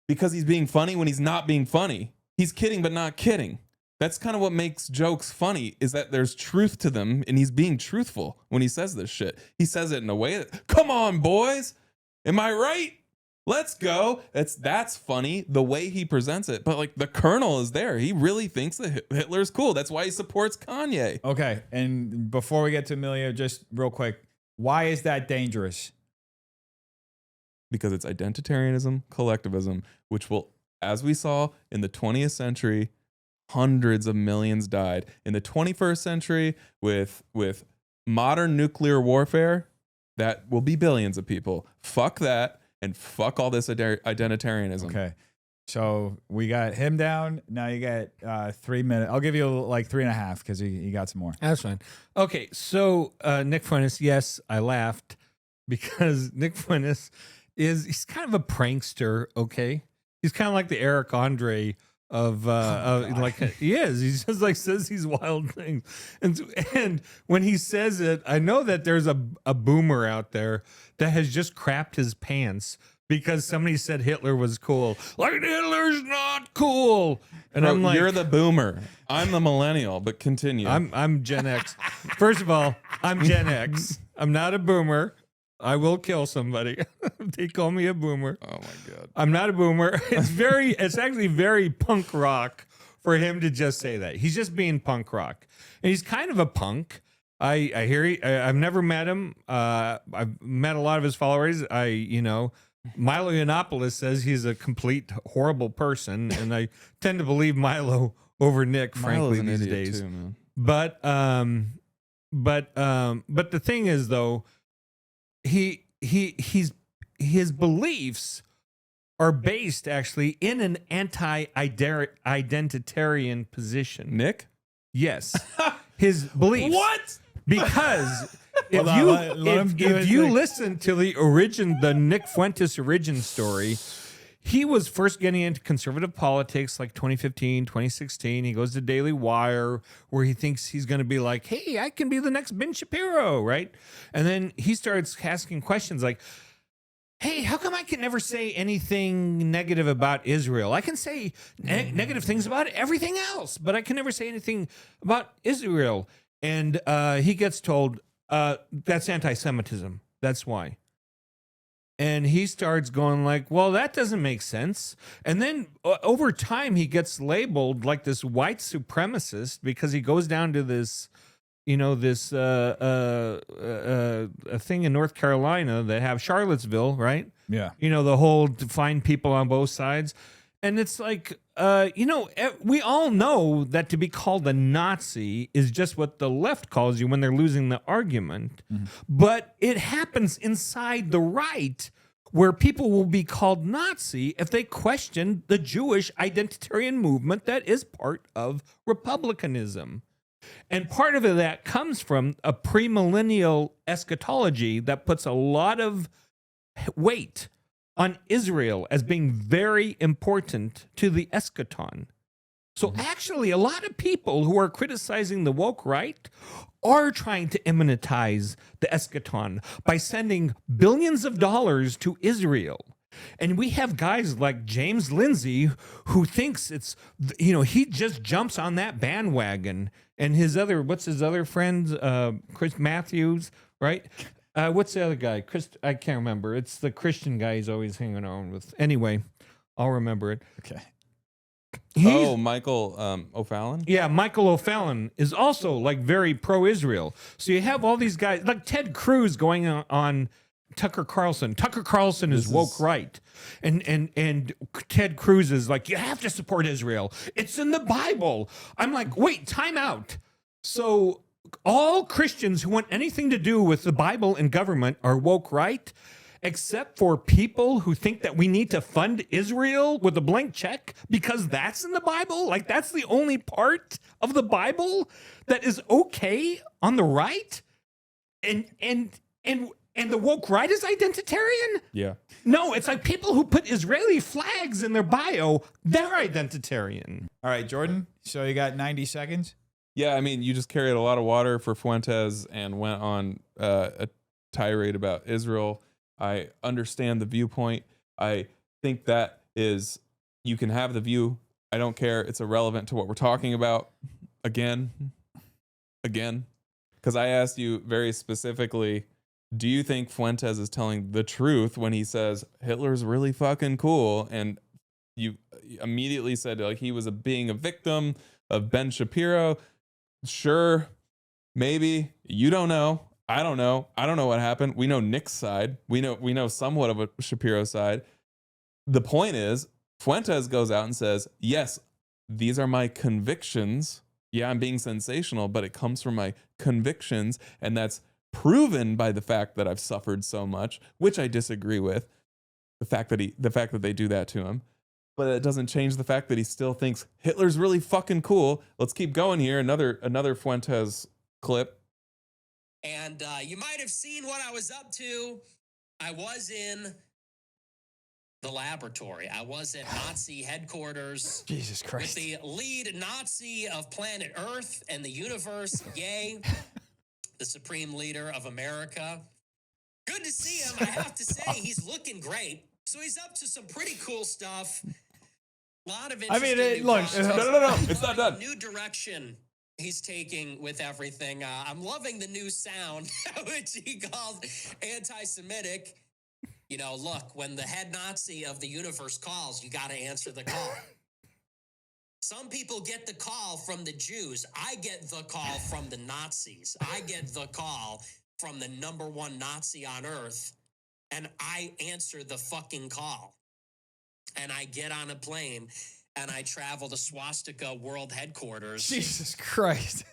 because he's being funny when he's not being funny. He's kidding, but not kidding. That's kind of what makes jokes funny, is that there's truth to them, and he's being truthful when he says this shit. He says it in a way that, come on, boys. Am I right? Let's go. That's funny, the way he presents it. But like the kernel is there. He really thinks that Hitler's cool. That's why he supports Kanye. Okay. And before we get to Emilio, just real quick, why is that dangerous? Because it's identitarianism, collectivism, which will, as we saw in the 20th century, hundreds of millions died. In the 21st century, with modern nuclear warfare, That will be billions of people. Fuck that, and fuck all this identitarianism. Okay. So we got him down. Now you got 3 minutes. I'll give you like 3.5 because he got some more. That's fine. Okay, so Nick Fuentes, yes, I laughed because Nick Fuentes he's kind of a prankster, okay? He's kind of like the Eric Andre of like he is. He just like says these wild things. And when he says it, I know that there's a boomer out there that has just crapped his pants because somebody said Hitler was cool. Like, Hitler's not cool. And Bro, I'm like, you're the boomer. I'm the millennial, but continue. I'm Gen X. It's of all, I'm Gen X. I'm not a boomer. I will kill somebody if they call me a boomer. Oh my God. I'm not a boomer. It's actually very punk rock for him to just say that. He's just being punk rock. And he's kind of a punk. I hear I've never met him. I've met a lot of his followers. Milo Yiannopoulos says he's a complete horrible person, and I tend to believe Milo over Nick, frankly, an these idiot days. too, man. But the thing is, though, his beliefs are based actually in an anti-identitarian position. Nick? Yes, his beliefs. What? Because Hold on, let him do if his you thing. listen to the Nick Fuentes origin story, he was first getting into conservative politics like 2015, 2016. He goes to Daily Wire where he thinks he's going to be like, hey, I can be the next Ben Shapiro, right? And then he starts asking questions like, hey, how come I can never say anything negative about Israel? I can say negative things about everything else, but I can never say anything about Israel. And he gets told, that's anti-Semitism. That's why. And he starts going like, well, that doesn't make sense. And then over time, he gets labeled like this white supremacist because he goes down to this, a thing in North Carolina that have Charlottesville, right? Yeah. The whole to find people on both sides. And it's like, we all know that to be called a Nazi is just what the left calls you when they're losing the argument. Mm-hmm. But it happens inside the right where people will be called Nazi if they question the Jewish identitarian movement that is part of republicanism. And part of that comes from a premillennial eschatology that puts a lot of weight on Israel as being very important to the eschaton. So actually, a lot of people who are criticizing the woke right are trying to immanentize the eschaton by sending billions of dollars to Israel. And we have guys like James Lindsay who thinks it's, he just jumps on that bandwagon. And what's his other friend? Chris Matthews, right? What's the other guy? I can't remember. It's the Christian guy he's always hanging on with. Anyway, I'll remember it. Okay. Michael O'Fallon? Yeah, Michael O'Fallon is also like very pro-Israel. So you have all these guys, like Ted Cruz going on Tucker Carlson. Tucker Carlson is woke right. And Ted Cruz is like, you have to support Israel. It's in the Bible. I'm like, wait, time out. So all Christians who want anything to do with the Bible and government are woke right, except for people who think that we need to fund Israel with a blank check because that's in the Bible? Like that's the only part of the Bible that is okay on the right? And the woke right is identitarian? Yeah. No, it's like people who put Israeli flags in their bio, they're identitarian. All right, Jordan. So you got 90 seconds. Yeah, I mean, you just carried a lot of water for Fuentes and went on a tirade about Israel. I understand the viewpoint. I think that is, you can have the view. I don't care. It's irrelevant to what we're talking about. Again. Because I asked you very specifically, do you think Fuentes is telling the truth when he says Hitler's really fucking cool? And you immediately said like he was being a victim of Ben Shapiro. Sure, maybe. You don't know. I don't know. I don't know what happened. We know Nick's side. We know somewhat of a Shapiro side. The point is, Fuentes goes out and says, yes, these are my convictions. Yeah, I'm being sensational, but it comes from my convictions, and that's proven by the fact that I've suffered so much, which I disagree with. The fact that they do that to him, but it doesn't change the fact that he still thinks Hitler's really fucking cool. Let's keep going here. Another Fuentes clip. And you might have seen what I was up to. I was in the laboratory. I was at Nazi headquarters. Jesus Christ. With the lead Nazi of planet Earth and the universe, yay, the supreme leader of America. Good to see him. I have to say, he's looking great. So he's up to some pretty cool stuff. A lot of interesting look, no, it's not done. New direction he's taking with everything. I'm loving the new sound, which he called anti-Semitic. You know, look, when the head Nazi of the universe calls, you got to answer the call. Some people get the call from the Jews. I get the call from the Nazis. I get the call from the number one Nazi on earth, and I answer the fucking call. And I get on a plane, and I travel to Swastika World Headquarters. Jesus Christ.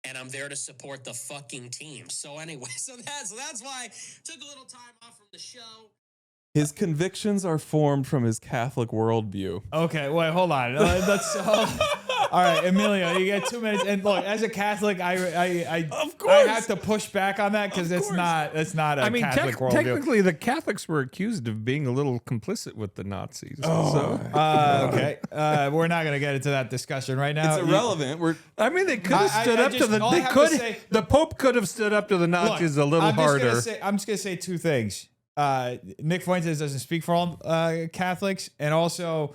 And I'm there to support the fucking team. So anyway, so that's why I took a little time off from the show. His convictions are formed from his Catholic worldview. Okay, wait, hold on. Let's. All right, Emilio, you get 2 minutes. And look, as a Catholic, I Of course. have to push back on that because it's not a Catholic worldview. Technically, the Catholics were accused of being a little complicit with the Nazis. So. Okay, we're not going to get into that discussion right now. It's irrelevant. They could have stood up to the. all I They have could. to say- The Pope could have stood up to the Nazis a little I'm just harder. I'm just gonna say two things. Nick Fuentes doesn't speak for all Catholics, and also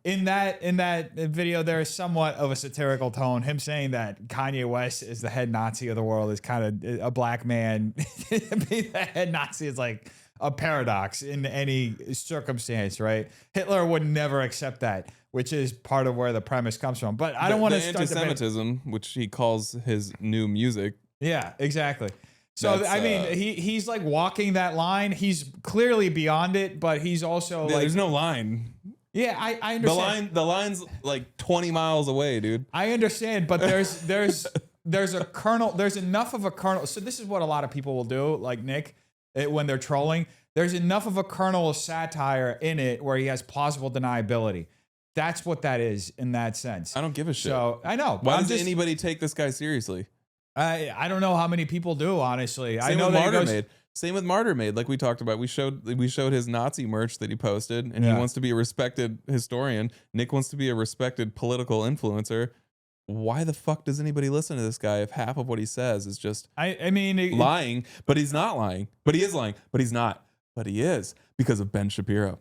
in that video there is somewhat of a satirical tone. Him saying that Kanye West is the head Nazi of the world is kind of a black man. Being the head Nazi is like a paradox in any circumstance, right? Hitler would never accept that, which is part of where the premise comes from. But I don't want to start anti-Semitism, which he calls his new music. Yeah, exactly. So I mean, he's like walking that line. He's clearly beyond it, but he's also like, there's no line. Yeah, I understand. The line's like 20 miles away, dude. I understand, but there's a kernel. There's enough of a kernel. So this is what a lot of people will do, like Nick, when they're trolling. There's enough of a kernel of satire in it where he has plausible deniability. That's what that is in that sense. I don't give a shit. So I know. Why does anybody take this guy seriously? I don't know how many people do, honestly. Same with Martyr Made. Same with Martyr Made, like we talked about. We showed his Nazi merch that he posted, and he wants to be a respected historian. Nick wants to be a respected political influencer. Why the fuck does anybody listen to this guy if half of what he says is just lying? But he's not lying. But he is lying. But he's not. But he is, because of Ben Shapiro.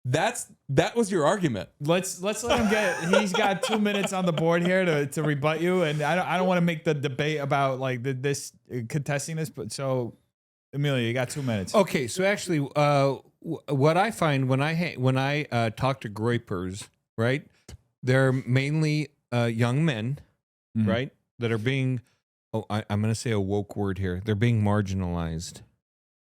That was your argument. Let's let him get. He's got 2 minutes on the board here to rebut you, and I don't want to make the debate about like this contesting this. But so, Emilio, you got 2 minutes. Okay, so actually, what I find when I talk to groypers, right, they're mainly young men, right, that are being. I'm going to say a woke word here. They're being marginalized,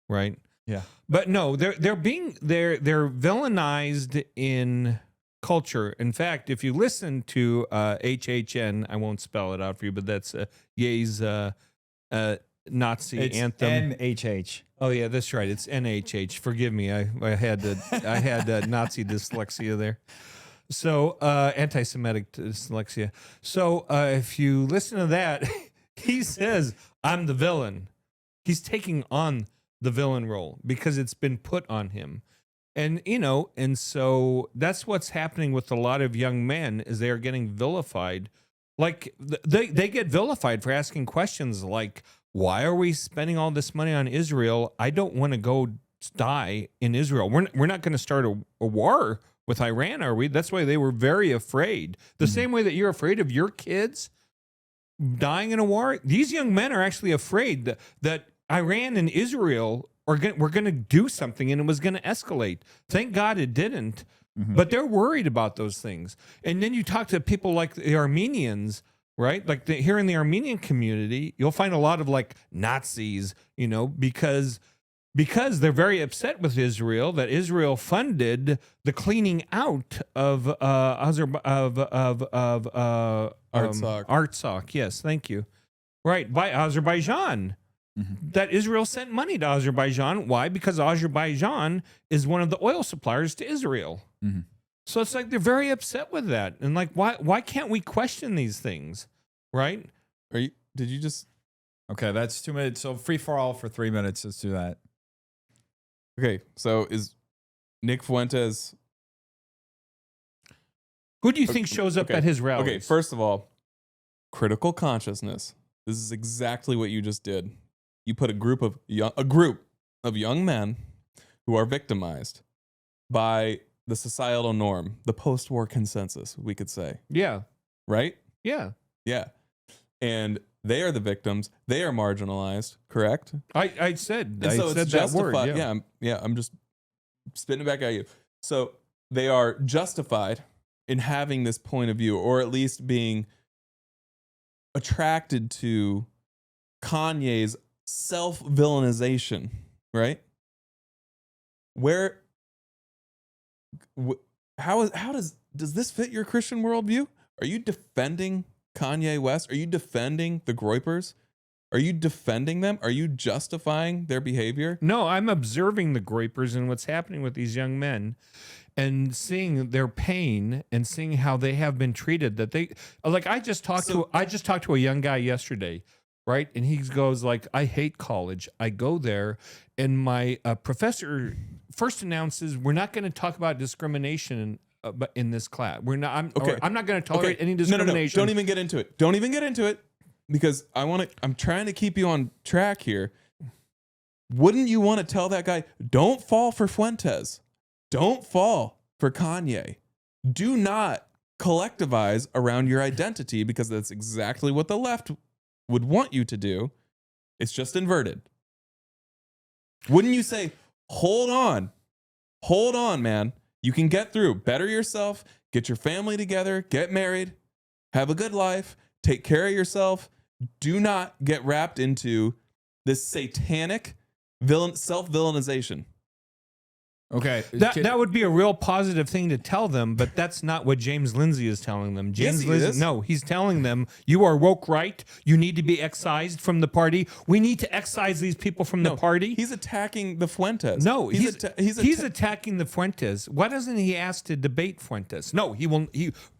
right? Yeah. But no, they're villainized in culture. In fact, if you listen to HHN, I won't spell it out for you, but that's Ye's Nazi It's anthem. NHH. Oh yeah, that's right. It's NHH. Forgive me. I had Nazi dyslexia there. So anti-Semitic dyslexia. So if you listen to that, he says, "I'm the villain." He's taking on the villain role because it's been put on him. And, and so that's what's happening with a lot of young men is they are getting vilified. Like they get vilified for asking questions like, why are we spending all this money on Israel? I don't want to go die in Israel. We're not going to start a war with Iran, are we? That's why they were very afraid. The same way that you're afraid of your kids dying in a war, these young men are actually afraid that Iran and Israel were going to do something and it was going to escalate. Thank God it didn't. But they're worried about those things. And then you talk to people like the Armenians, right? Like here in the Armenian community, you'll find a lot of like Nazis, because they're very upset with Israel, that Israel funded the cleaning out of Artsakh. Artsakh. Yes, thank you. right, by Azerbaijan. That Israel sent money to Azerbaijan. Why? Because Azerbaijan is one of the oil suppliers to Israel. So it's like they're very upset with that. And like, why can't we question these things? Right? Did you just... Okay, that's 2 minutes. So free for all for 3 minutes. Let's do that. Okay, so is Nick Fuentes... Who do you think shows up at his rallies? Okay, first of all, critical consciousness. This is exactly what you just did. You put a group of young men who are victimized by the societal norm, the post-war consensus, we could say. Yeah. Right? Yeah. Yeah. And they are the victims. They are marginalized, correct? I said it's that word. Yeah. I'm just spitting it back at you. So they are justified in having this point of view, or at least being attracted to Kanye's self-villainization, right? How does this fit your Christian worldview? Are you defending Kanye West? Are you defending the Groypers? Are you defending them? Are you justifying their behavior? No, I'm observing the Groypers and what's happening with these young men, and seeing their pain and seeing how they have been treated. That they like. I just talked to a young guy yesterday, right? And he goes like, "I hate college. I go there, and my professor first announces we're not going to talk about discrimination in this class. We're not. I'm not going to tolerate any discrimination. No. Don't even get into it. Don't even get into it, because I'm trying to keep you on track here. Wouldn't you want to tell that guy, don't fall for Fuentes? Don't fall for Kanye. Do not collectivize around your identity, because that's exactly what the left would want you to do. It's just inverted. Wouldn't you say, hold on, man. You can get through. Better yourself. Get your family together. Get married. Have a good life. Take care of yourself. Do not get wrapped into this satanic self-villainization. Okay. That would be a real positive thing to tell them, but that's not what James Lindsay is telling them. He's telling them, you are woke right. You need to be excised from the party. We need to excise these people from the party. He's attacking the Fuentes. No, he's attacking the Fuentes. Why doesn't he ask to debate Fuentes? No, he will.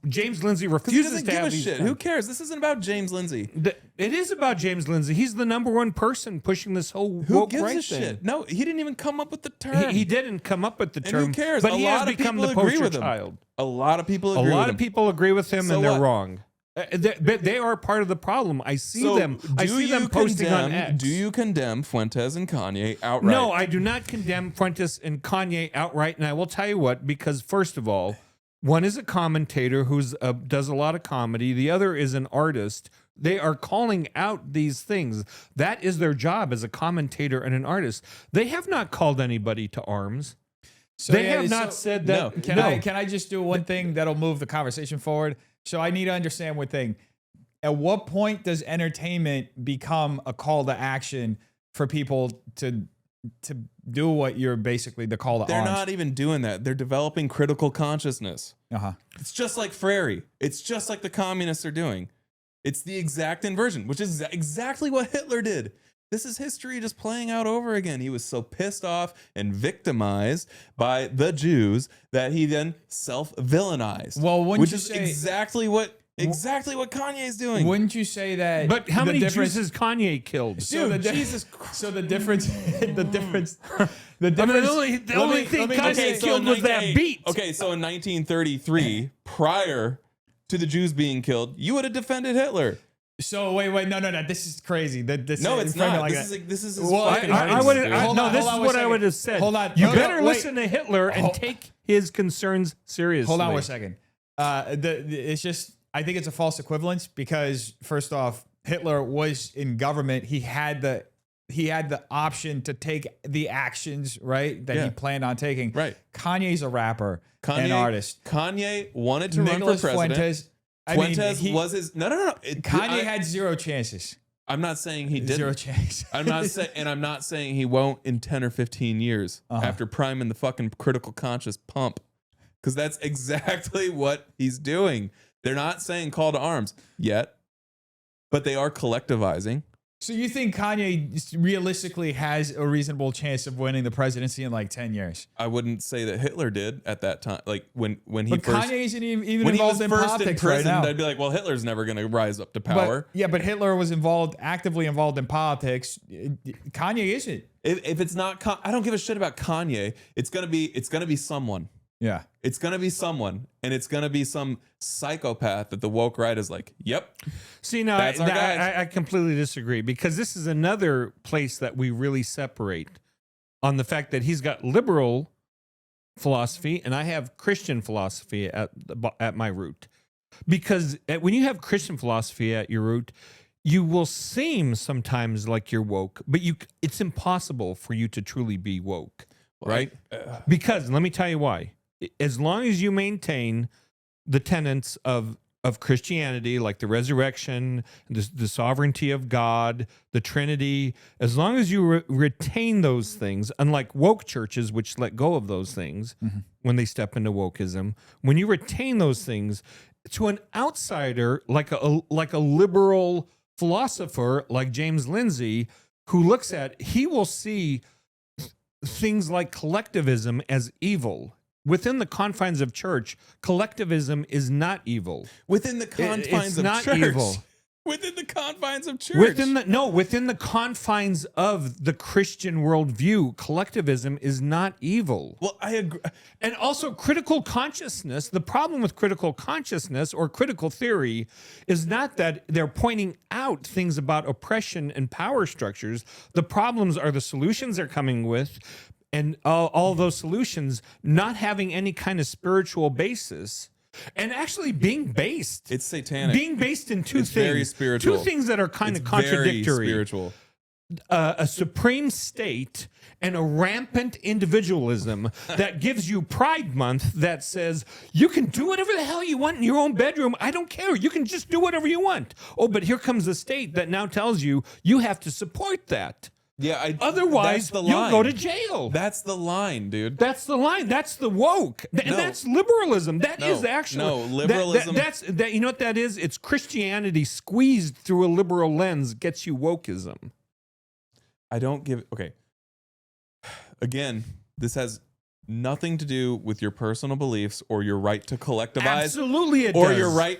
James Lindsay refuses to have these. Who cares? This isn't about James Lindsay. It is about James Lindsay. He's the number one person pushing this whole woke right thing. Shit? No, he didn't even come up with the term. He didn't come up with the term. And who cares? But he has become the poster child. A lot of people agree with him. A lot of people agree with him, and they're wrong. They are part of the problem. I see them. I see them posting on X. Do you condemn Fuentes and Kanye outright? No, I do not condemn Fuentes and Kanye outright, and I will tell you what. Because first of all, one is a commentator who does a lot of comedy. The other is an artist. They are calling out these things. That is their job as a commentator and an artist. They have not called anybody to arms. So they have not said that. Can I just do one thing that'll move the conversation forward? So I need to understand one thing. At what point does entertainment become a call to action for people to do what you're basically the call to arms? They're not even doing that. They're developing critical consciousness. It's just like Frary. It's just like the communists are doing. It's the exact inversion, which is exactly what Hitler did. This is history just playing out over again. He was so pissed off and victimized by the Jews that he then self-villainized. Well, which is exactly what Kanye is doing. Wouldn't you say that? But how many Jews has Kanye killed? Jesus Christ. So the difference. The only thing Kanye killed was that beat. Okay, so in 1933, prior to the Jews being killed, you would have defended Hitler. So wait, no. This is crazy. This it's not. Like this is. Well, this is what I would have said. Hold on. You better listen to Hitler and take his concerns seriously. Hold on one second. It's just, I think it's a false equivalence, because first off, Hitler was in government. He had the option to take the actions, right, that he planned on taking. Right. Kanye's a rapper, an artist. Kanye wanted to run for president. Fuentes was his no. Kanye had zero chances. I'm not saying he didn't. Zero chance. I'm not saying he won't in 10 or 15 years after priming the fucking critical conscious pump, because that's exactly what he's doing. They're not saying call to arms yet. but they are collectivizing. So you think Kanye realistically has a reasonable chance of winning the presidency in like 10 years? I wouldn't say that Hitler did at that time. Like when he But first, Kanye isn't even when he was involved in first politics right imprisoned, now. I'd be like, well, Hitler's never going to rise up to power. But Hitler was actively involved in politics. Kanye isn't. If it's not, I don't give a shit about Kanye. It's gonna be someone. Yeah. It's gonna be someone, and it's gonna be some psychopath that the woke right is like, yep. See, no, That's our guy. I completely disagree, because this is another place that we really separate on the fact that he's got liberal philosophy and I have Christian philosophy at my root. Because when you have Christian philosophy at your root, you will seem sometimes like you're woke, but it's impossible for you to truly be woke, right? Because let me tell you why. As long as you maintain the tenets of Christianity, like the resurrection, the sovereignty of God, the Trinity, as long as you retain those things, unlike woke churches, which let go of those things when they step into wokeism, when you retain those things, to an outsider like a liberal philosopher like James Lindsay, who looks at, he will see things like collectivism as evil. Within the confines of church, collectivism is not evil. Within the confines of not church. evil. Within the confines of church. Within the confines of the Christian worldview, collectivism is not evil. Well, I agree. And also critical consciousness, the problem with critical consciousness or critical theory is not that they're pointing out things about oppression and power structures. The problems are the solutions they're coming with, and all those solutions not having any kind of spiritual basis. And actually being based. It's satanic. Being based in two It's things. very spiritual. Two things that are kind of It's contradictory. Very spiritual. A supreme state and a rampant individualism that gives you Pride Month that says you can do whatever the hell you want in your own bedroom. I don't care. You can just do whatever you want. Oh, but here comes the state that now tells you have to support that. Yeah. Otherwise, that's the you'll line. go to jail. That's the line, dude. That's the line. That's the woke. And No. that's liberalism. That No. is actually No, liberalism- That's you know what that is? It's Christianity squeezed through a liberal lens gets you wokeism. I don't give. Okay. Again, this has nothing to do with your personal beliefs or your right to collectivize. Absolutely, it or does. your right.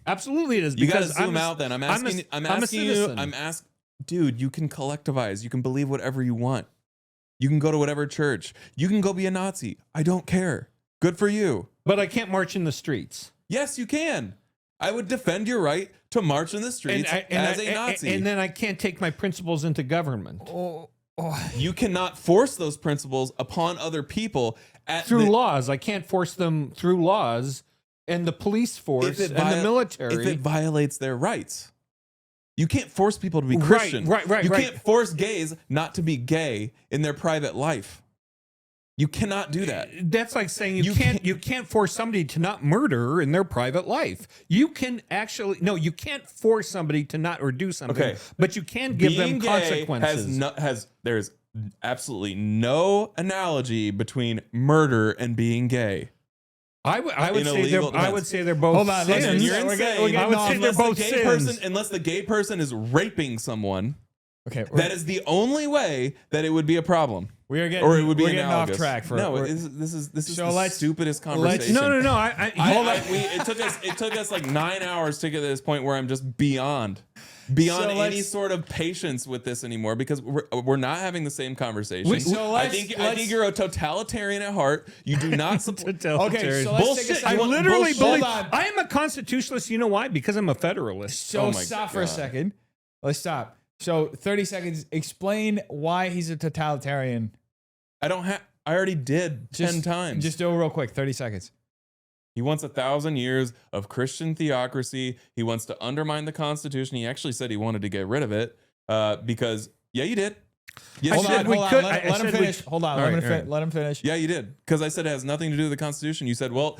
Absolutely, it is. You got to because zoom out. Then I'm asking. I'm asking you. citizen. Dude, you can collectivize. You can believe whatever you want. You can go to whatever church. You can go be a Nazi. I don't care. Good for you. But I can't march in the streets. Yes, you can. I would defend your right to march in the streets as a Nazi. And then I can't take my principles into government. You cannot force those principles upon other people Through laws. I can't force them through laws and the police force and the military. If it violates their rights. You can't force people to be Christian. Right. You can't force gays not to be gay in their private life. You cannot do that. That's like saying you can't force somebody to not murder in their private life. You can actually you can't force somebody to not or do something. Okay. But you can give them Being gay consequences. there's absolutely no analogy between murder and being gay. I would in a legal defense. say they're both Hold on, sins. listen, You're insane. I would say they're both sins. Unless the gay person is raping someone, Okay. that is the only way that it would be a problem. We are getting, Or it would be we're getting off analogous. track. This is So the stupidest let's- conversation. No. It took us like 9 hours to get to this point where I'm just beyond any sort of patience with this anymore, because we're not having the same conversation. I think you're a totalitarian at heart. You do not support. Okay, so let's Bullshit. take a I second. literally Hold believe on. I am a constitutionalist. You know why? Because I'm a federalist. So Oh my stop for a God. second. Let's stop. So 30 seconds. Explain why he's a totalitarian. I already did 10 times. Just do it real quick. 30 seconds. He wants 1,000 years of Christian theocracy. He wants to undermine the Constitution. He actually said he wanted to get rid of it because, yeah, you did. Yes, Hold you on. did. Let him finish. Hold on. Let him finish. Yeah, you did. Because I said it has nothing to do with the Constitution. You said, well,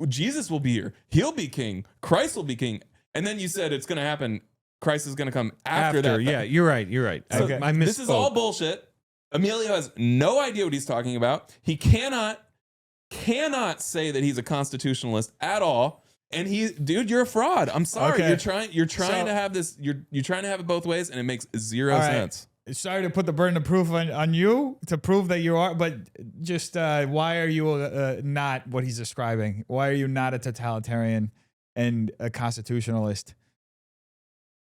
Jesus will be here. He'll be king. Christ will be king. And then you said it's going to happen. Christ is going to come after that. Yeah, you're right. So Okay. I misspoke. this is all bullshit. Emilio has no idea what he's talking about. He cannot say that he's a constitutionalist at all. And dude, you're a fraud. I'm sorry. Okay. You're trying So- to have this. You're trying to have it both ways, and it makes zero All right. sense. Sorry to put the burden of proof on you to prove that you are, but just why are you not what he's describing? Why are you not a totalitarian and a constitutionalist?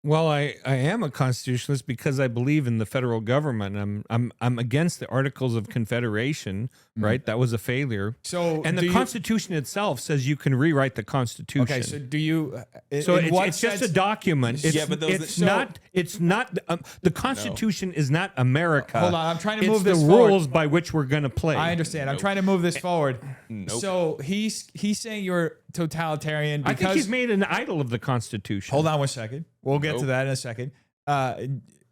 Well, I am a constitutionalist because I believe in the federal government. I'm against the Articles of Confederation, right? That was a failure. So, And do the Constitution itself says you can rewrite the Constitution. Okay, so do you? So in what it's just a sense- document. It's, Yeah, but those- it's so- not. It's not. The Constitution is not America. Hold on, I'm trying to It's move the this forward. rules by which we're going to play. I understand. I'm trying to move this forward. Nope. So he's saying you're totalitarian I because. think he's made an idol of the Constitution. Hold on 1 second. We'll get to Nope. that in a second. But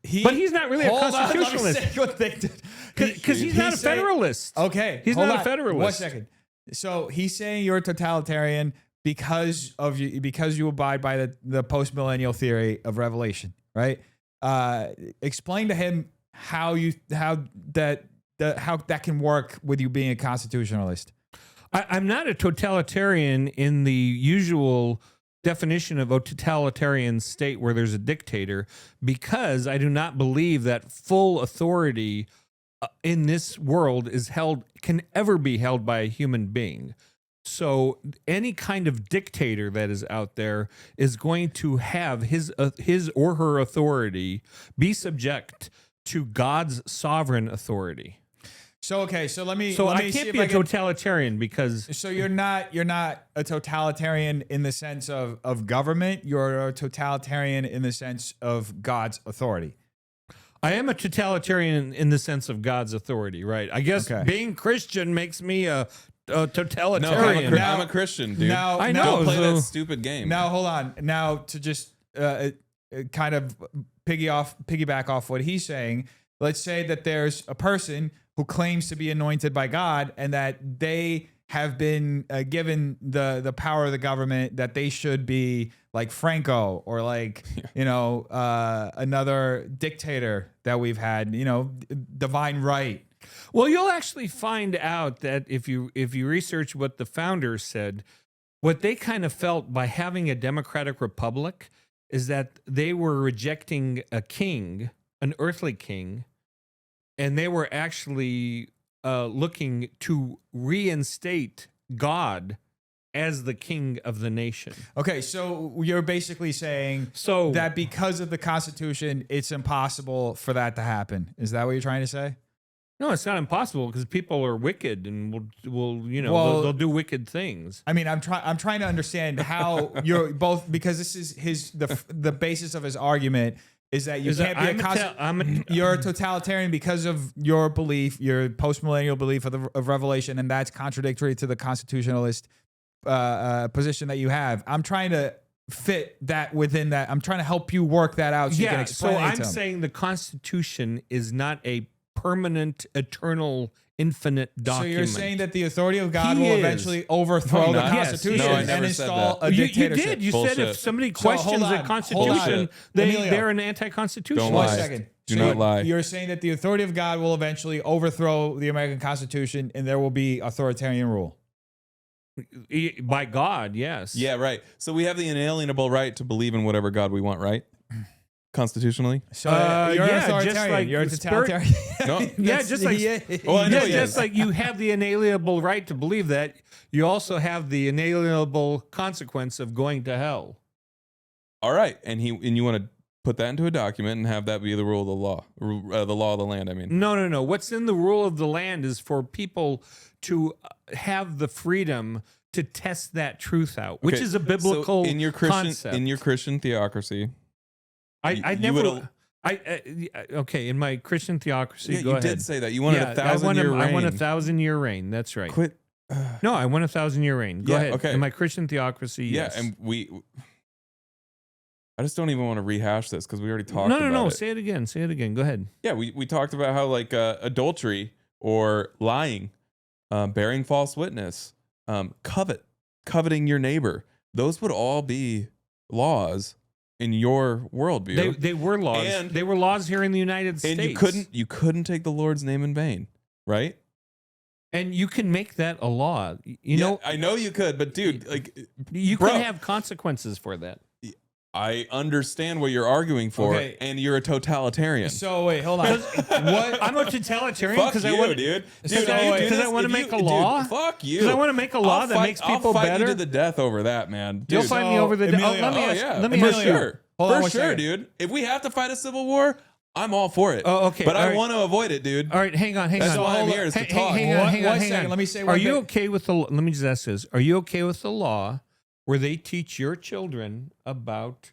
he's not really a Hold on, let me constitutionalist. say one thing. Because he's not a saying- federalist. Okay, He's hold not a on. federalist. 1 second. So he's saying you're a totalitarian because you abide by the post-millennial theory of revelation, right? Explain to him how that can work with you being a constitutionalist. I'm not a totalitarian in the usual definition of a totalitarian state where there's a dictator, because I do not believe that full authority in this world can ever be held by a human being. So any kind of dictator that is out there is going to have his or her authority be subject to God's sovereign authority. So okay, so let me. So let I me see can't if be a can- totalitarian because So you're not a totalitarian in the sense of government. You're a totalitarian in the sense of God's authority. I am a totalitarian in the sense of God's authority, right? I guess Okay. being Christian makes me a No, totalitarian. I'm a Christian, dude. Now, I now- know. Don't play so- that stupid game. Now hold on. Now to just kind of piggyback off what he's saying. Let's say that there's a person who claims to be anointed by God and that they have been given the power of the government, that they should be like Franco or like, another dictator that we've had, divine right. Well, you'll actually find out that if you research what the founders said, what they kind of felt by having a democratic republic is that they were rejecting a king, an earthly king, and they were actually looking to reinstate God as the king of the nation. Okay, so you're basically saying So that because of the Constitution, it's impossible for that to happen. Is that what you're trying to say? no, it's not impossible because people are wicked and will Well- they'll do wicked things. I mean, I'm trying to understand how you're both, because this is the basis of his argument is that you can't be you're a totalitarian because of your belief, your post-millennial belief of revelation, and that's contradictory to the constitutionalist position that you have. I'm trying to fit that within that. I'm trying to help you work that out so you can explain so it I'm to him. saying the Constitution is not a permanent, eternal, infinite So document. you're saying that the authority of God He will is. eventually overthrow the not. Yes, Constitution no, I and never said install that. a you dictatorship? did. You said Bullshit. if somebody So, hold questions on, the hold Constitution, on. they, Emilio. they're an anti-constitutionalist. Don't 1 lie. second. Do So not lie. You're saying that the authority of God will eventually overthrow the American Constitution and there will be authoritarian rule. By God, yes. Yeah, right. So we have the inalienable right to believe in whatever God we want, right? Constitutionally. So yeah, you're an just authoritarian. like You're a the spirit- totalitarian. No. Yeah, That's- just like Well, I know yeah, he just is. like you have the inalienable right to believe that, you also have the inalienable consequence of going to hell. All right, and you want to put that into a document and have that be the rule of the law, the law of the land. I mean, No. What's in the rule of the land is for people to have the freedom to test that truth out, which Okay, is a biblical so in your Christian concept. in your Christian theocracy. I you never. would- Okay, in my Christian theocracy, Yeah, go you ahead. did say that you wanted a 1,000-year reign. I want a 1,000-year reign. That's right. Quit. No, I want a 1,000-year reign. Go Yeah, ahead. okay. In my Christian theocracy, Yeah, yes. and I just don't even want to rehash this because we already talked about No. it. Say it again. Say it again. Go ahead. Yeah, we talked about how like adultery or lying, bearing false witness, coveting your neighbor. Those would all be laws in your worldview. They were laws. And- They were laws here in the United and States. you couldn't take the Lord's name in vain, right? And you can make that a law. You know, I know you could, but dude, like, you bro, can have consequences for that. I understand what you're arguing for, Okay. and you're a totalitarian. So wait, hold on. What? I'm a totalitarian Fuck because you, I want, dude. because Dude, I, if you do because I this- want to if make you- a law. Dude, fuck you. Because I want to make a law that makes people I'll fight better. you to the death over that, man. Dude, You'll find me over the. Emilio. let me oh, ask. yeah. Let me for ask you. sure. Hold on For one sure, second. dude. If we have to fight a civil war, I'm all for it. Oh, okay. But All I right. want to avoid it, dude. All right, hang on. That's on. why I'm Hold here, on. is to talk. Hang on, hang One on, hang second, on. let me say Are one you thing. okay with the? Let me just ask this: are you okay with the law where they teach your children about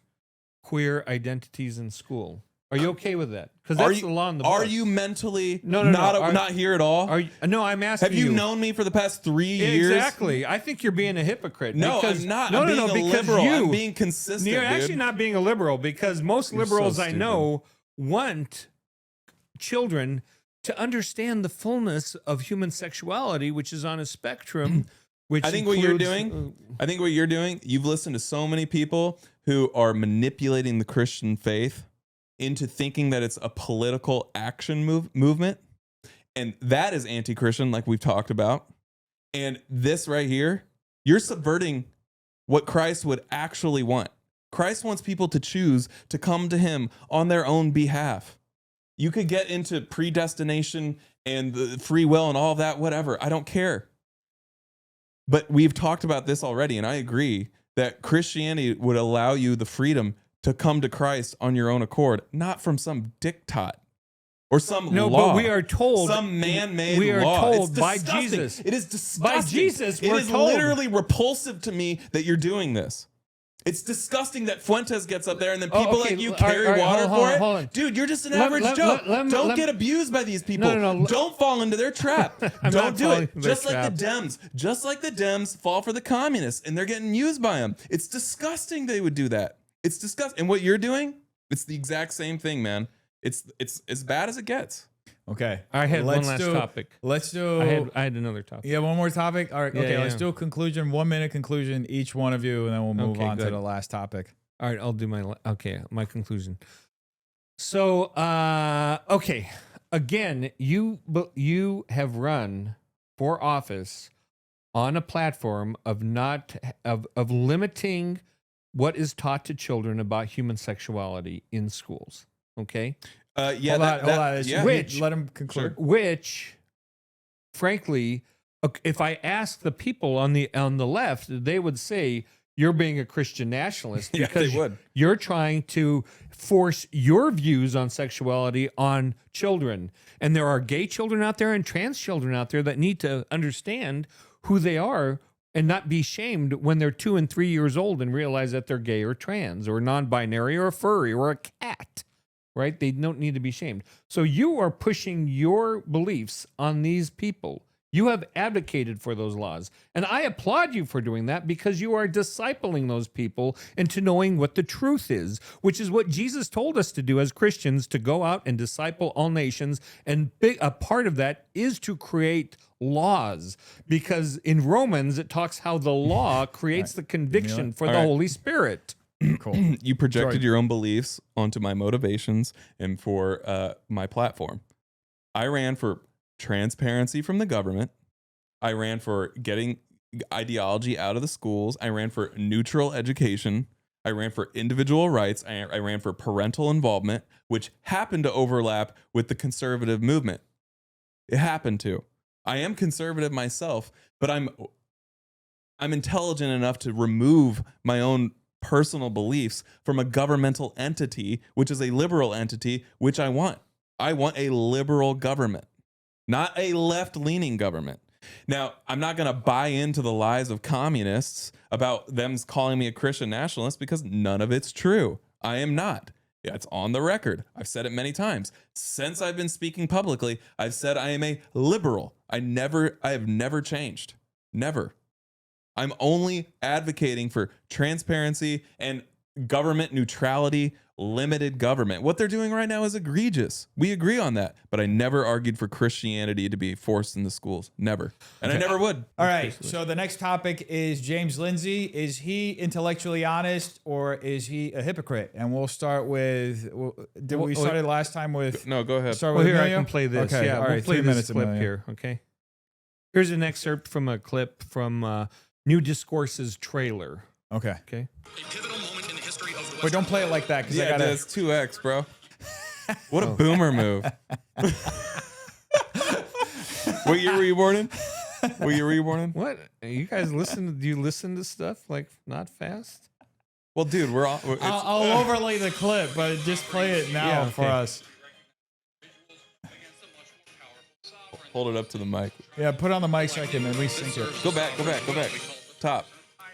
queer identities in school? Are you okay with that? Because that's the law in the book. Are you mentally No. not here at all? Are you, no, I'm asking Have you known me for the past 3 Yeah, years? Exactly. I think you're being a hypocrite. No, because, I'm not. No, I'm no, being no, a because liberal. you, I'm being consistent, You're dude. actually not being a liberal because most You're so liberals I stupid. know want children to understand the fullness of human sexuality, which is on a spectrum. Which I think what you're includes, doing, you've listened to so many people who are manipulating the Christian faith into thinking that it's a political action movement. And that is anti-Christian, like we've talked about. And this right here, you're subverting what Christ would actually want. Christ wants people to choose to come to him on their own behalf. You could get into predestination and the free will and all of that, whatever. I don't care. But we've talked about this already, and I agree that Christianity would allow you the freedom to come to Christ on your own accord, not from some diktat or some No, law. but we are told some man-made we are law. told It's by disgusting. Jesus. It is disgusting. By Jesus, it we're is told. literally repulsive to me that you're doing this. It's disgusting that Fuentes gets up there and then Oh, people okay. like you All right, carry all right, water hold on, for it. hold on. Dude, you're just an Let- average let- Joe. let- Don't let- get abused by these people. No. Don't fall into their trap. I'm Don't not do falling it. into their Just like the Dems. Just like the Dems fall for the communists and they're getting used by them. It's disgusting they would do that. It's disgusting. And what you're doing, it's the exact same thing, man. It's as bad as it gets. Okay. I had one Let's last do- topic. Let's do. I had another topic. Yeah, one more topic. All right. Yeah, Okay. Let's yeah. do a conclusion. 1 minute conclusion, each one of you, and then we'll move Okay, on to good. the last topic. All right, I'll do my conclusion. So, okay, again, you have run for office on a platform of of limiting what is taught to children about human sexuality in schools. Okay, Yeah, hold on. yeah. Which- let him conclude. which, frankly, if I ask the people on the left, they would say you're being a Christian nationalist Yeah, because they would. you're trying to force your views on sexuality on children. And there are gay children out there and trans children out there that need to understand who they are and not be shamed when they're 2 and 3 years old and realize that they're gay or trans or non-binary or a furry or a cat. Right? They don't need to be shamed. So you are pushing your beliefs on these people. You have advocated for those laws. And I applaud you for doing that because you are discipling those people into knowing what the truth is, which is what Jesus told us to do as Christians, to go out and disciple all nations. And a part of that is to create laws, because in Romans, it talks how the law creates the conviction for the All right. Holy Spirit. Cool. You projected Sorry. your own beliefs onto my motivations and for my platform. I ran for transparency from the government. I ran for getting ideology out of the schools. I ran for neutral education. I ran for individual rights. I ran for parental involvement, which happened to overlap with the conservative movement. It happened to. I am conservative myself, but I'm intelligent enough to remove my own personal beliefs from a governmental entity, which is a liberal entity, which I want. I want a liberal government, not a left-leaning government. Now, I'm not going to buy into the lies of communists about them calling me a Christian nationalist because none of it's true. I am not. Yeah, it's on the record. I've said it many times. Since I've been speaking publicly, I've said I am a liberal. I have never changed. Never. I'm only advocating for transparency and government neutrality, limited government. What they're doing right now is egregious. We agree on that. But I never argued for Christianity to be forced in the schools. Never. And I never would. All right. So the next topic is James Lindsay. Is he intellectually honest or is he a hypocrite? And we'll start with. We started last time with. No, go ahead. Start Well, with here I Emilio? can play this. Okay. Yeah, all we'll right. play 3 this minutes, clip Emilio. here. Okay. Here's an excerpt from a clip from New Discourse's trailer. Okay. Okay. A pivotal moment in the history of the Wait, don't play it like that because I Yeah, gotta. that's 2x, bro. What a boomer move. What year were you born in? What year were you born in? What? You guys listen? Do you listen to stuff like not fast? Well, dude, we're all. I'll overlay the clip, but just play it now Yeah, for okay. us. Hold it up to the mic. Yeah, put it on the mic so I can at least sync it. Go back. Top.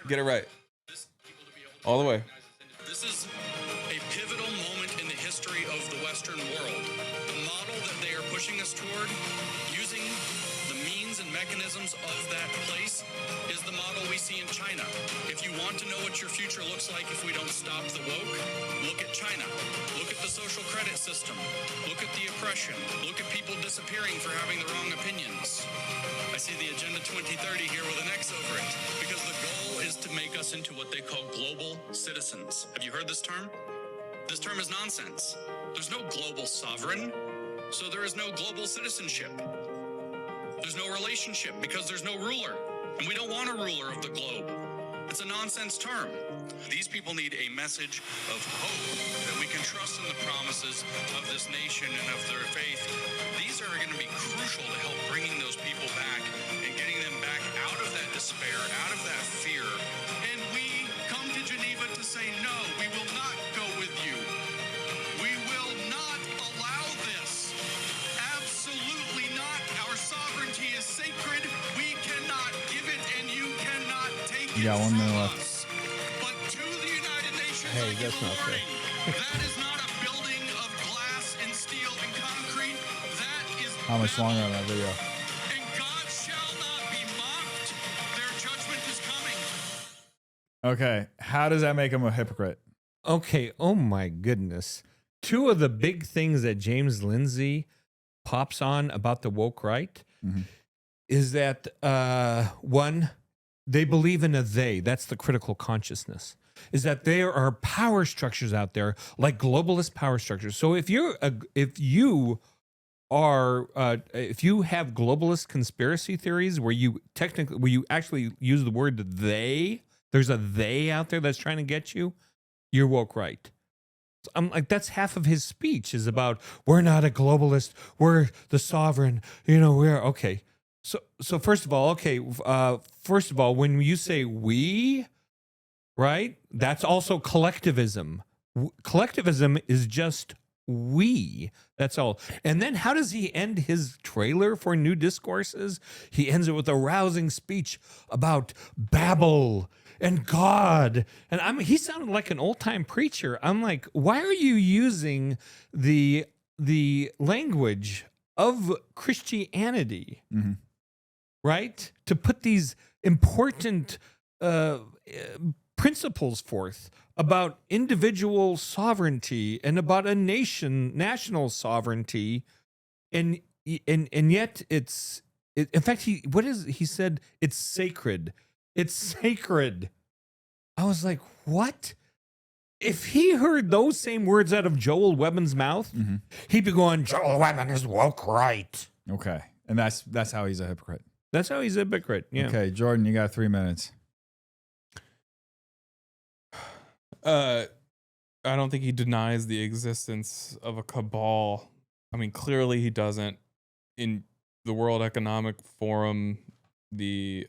Get it right. All the way. This is a pivotal moment in the history of the Western world. The model that they are pushing us toward, using the means and mechanisms of that place, is the model we see in China. If you want to know what your future looks like if we don't stop the woke, look at China. Look at the social credit system. Look at the oppression. Look at people disappearing for having the wrong opinions. I see the Agenda 2030 here with an X over it, because the goal is to make us into what they call global citizens. Have you heard this term? This term is nonsense. There's no global sovereign, so there is no global citizenship. There's no relationship because there's no ruler, and we don't want a ruler of the globe. It's a nonsense term. These people need a message of hope, that we can trust in the promises of this nation and of their faith. These are going to be crucial to help bringing those people back and getting them back out of that despair, out of that fear. And we come to Geneva to say, no, we will not go with you. We will not allow this. Absolutely not. Our sovereignty is sacred. We cannot give it, and you cannot take it. You got 1 minute from left. us. But to the United Nations, Hey, I give that's a not fair. warning. That is not a building of glass and steel and concrete. That is How much longer on that Babylon. video? And God shall not be mocked. Their judgment is coming. Okay. How does that make him a hypocrite? Okay. Oh my goodness. Two of the big things that James Lindsay pops on about the woke right is that one, they believe in a they. That's the critical consciousness. Is that there are power structures out there like globalist power structures. So if you have globalist conspiracy theories where you actually use the word they, there's a they out there that's trying to get you, you're woke right. I'm like, that's half of his speech is about, we're not a globalist, we're the sovereign, we're okay. So first of all, when you say we, right, that's also collectivism. Collectivism is just we. That's all. And then how does he end his trailer for New Discourses? He ends it with a rousing speech about Babel and God. And he sounded like an old-time preacher. I'm like, why are you using the language of Christianity, right, to put these important principles forth about individual sovereignty and about a national sovereignty, and yet in fact he said it's sacred. It's sacred. I was like, what? If he heard those same words out of Joel Webbon's mouth, he'd be going, Joel Webbon is woke right. Okay. And that's how he's a hypocrite. That's how he's a hypocrite. Yeah. Okay, Jordan, you got 3 minutes. I don't think he denies the existence of a cabal. I mean, clearly he doesn't. In the World Economic Forum, the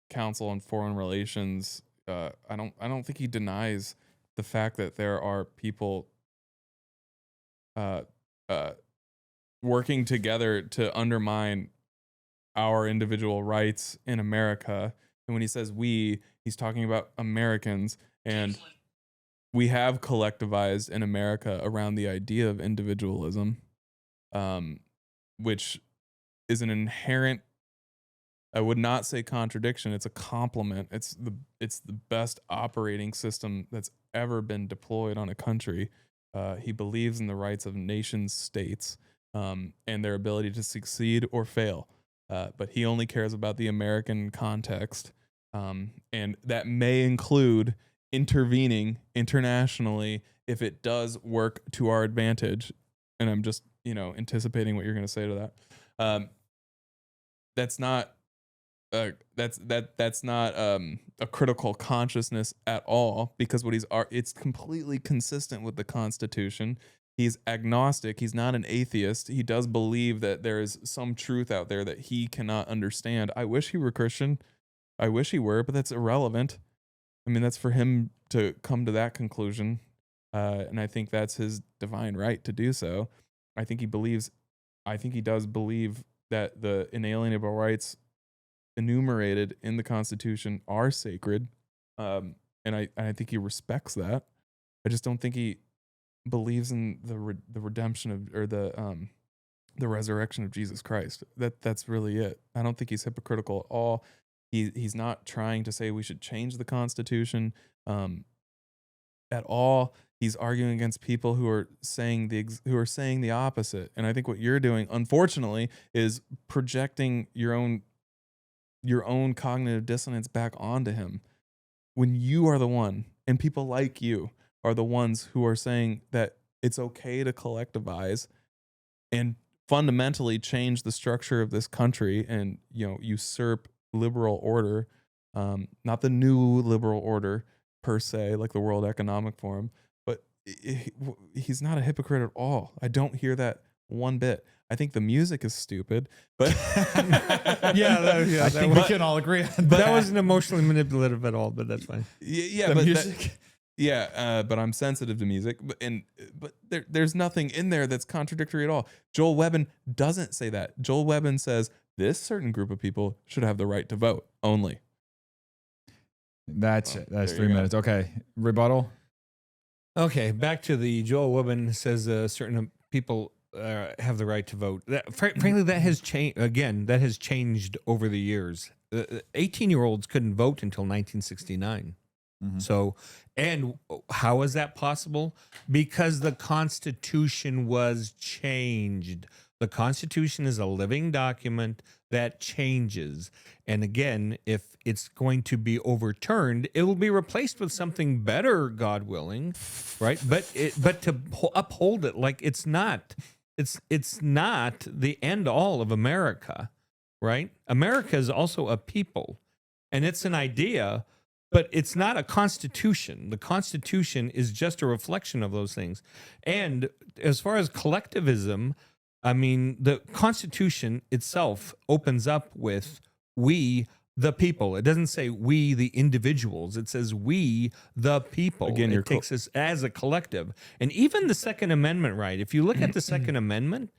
Council on Foreign Relations, I don't think he denies the fact that there are people working together to undermine our individual rights in America. And when he says we, he's talking about Americans. And we have collectivized in America around the idea of individualism, which is an inherent, I would not say contradiction, it's a complement. It's the best operating system that's ever been deployed on a country. He believes in the rights of nation states and their ability to succeed or fail. But he only cares about the American context. And that may include intervening internationally if it does work to our advantage. And I'm just, anticipating what you're going to say to that. that's not that's not a critical consciousness at all, because it's completely consistent with the Constitution. He's agnostic. He's not an atheist. He does believe that there is some truth out there that he cannot understand. I wish he were Christian. I wish he were, but that's irrelevant. I mean, that's for him to come to that conclusion. And I think that's his divine right to do so. I think he does believe that the inalienable rights enumerated in the Constitution are sacred. And I think he respects that. I just don't think he believes in the redemption of, or the resurrection of Jesus Christ. That's really it. I don't think he's hypocritical at all. He's not trying to say we should change the Constitution at all. He's arguing against people who are saying the opposite. And I think what you're doing, unfortunately, is projecting your own cognitive dissonance back onto him, when you are the one, and people like you are the ones who are saying that it's okay to collectivize and fundamentally change the structure of this country and, usurp liberal order, not the new liberal order per se, like the World Economic Forum, but he's not a hypocrite at all. I don't hear that one bit. I think the music is stupid, but I think we can all agree on that. That wasn't emotionally manipulative at all, but that's fine. The music. But I'm sensitive to music, but there's nothing in there that's contradictory at all. Joel Webbin doesn't say that. Joel Webbin says this certain group of people should have the right to vote only. That's 3 minutes. Okay, rebuttal. Okay, back to the Joel Webbin says certain people have the right to vote. Frankly, that has changed. Again, that has changed over the years. 18-year-olds couldn't vote until 1969. Mm-hmm. So, and how is that possible? Because the Constitution was changed. The Constitution is a living document that changes. And again, if it's going to be overturned, it will be replaced with something better, God willing, right? But to uphold it, like it's not the end all of America, right? America is also a people, and it's an idea, but it's not a constitution. The Constitution is just a reflection of those things. And as far as collectivism, I mean, the Constitution itself opens up with we, the people. It doesn't say we, the individuals. It says we, the people. Again, it takes us as a collective. And even the Second Amendment, right? If you look at the Second Amendment,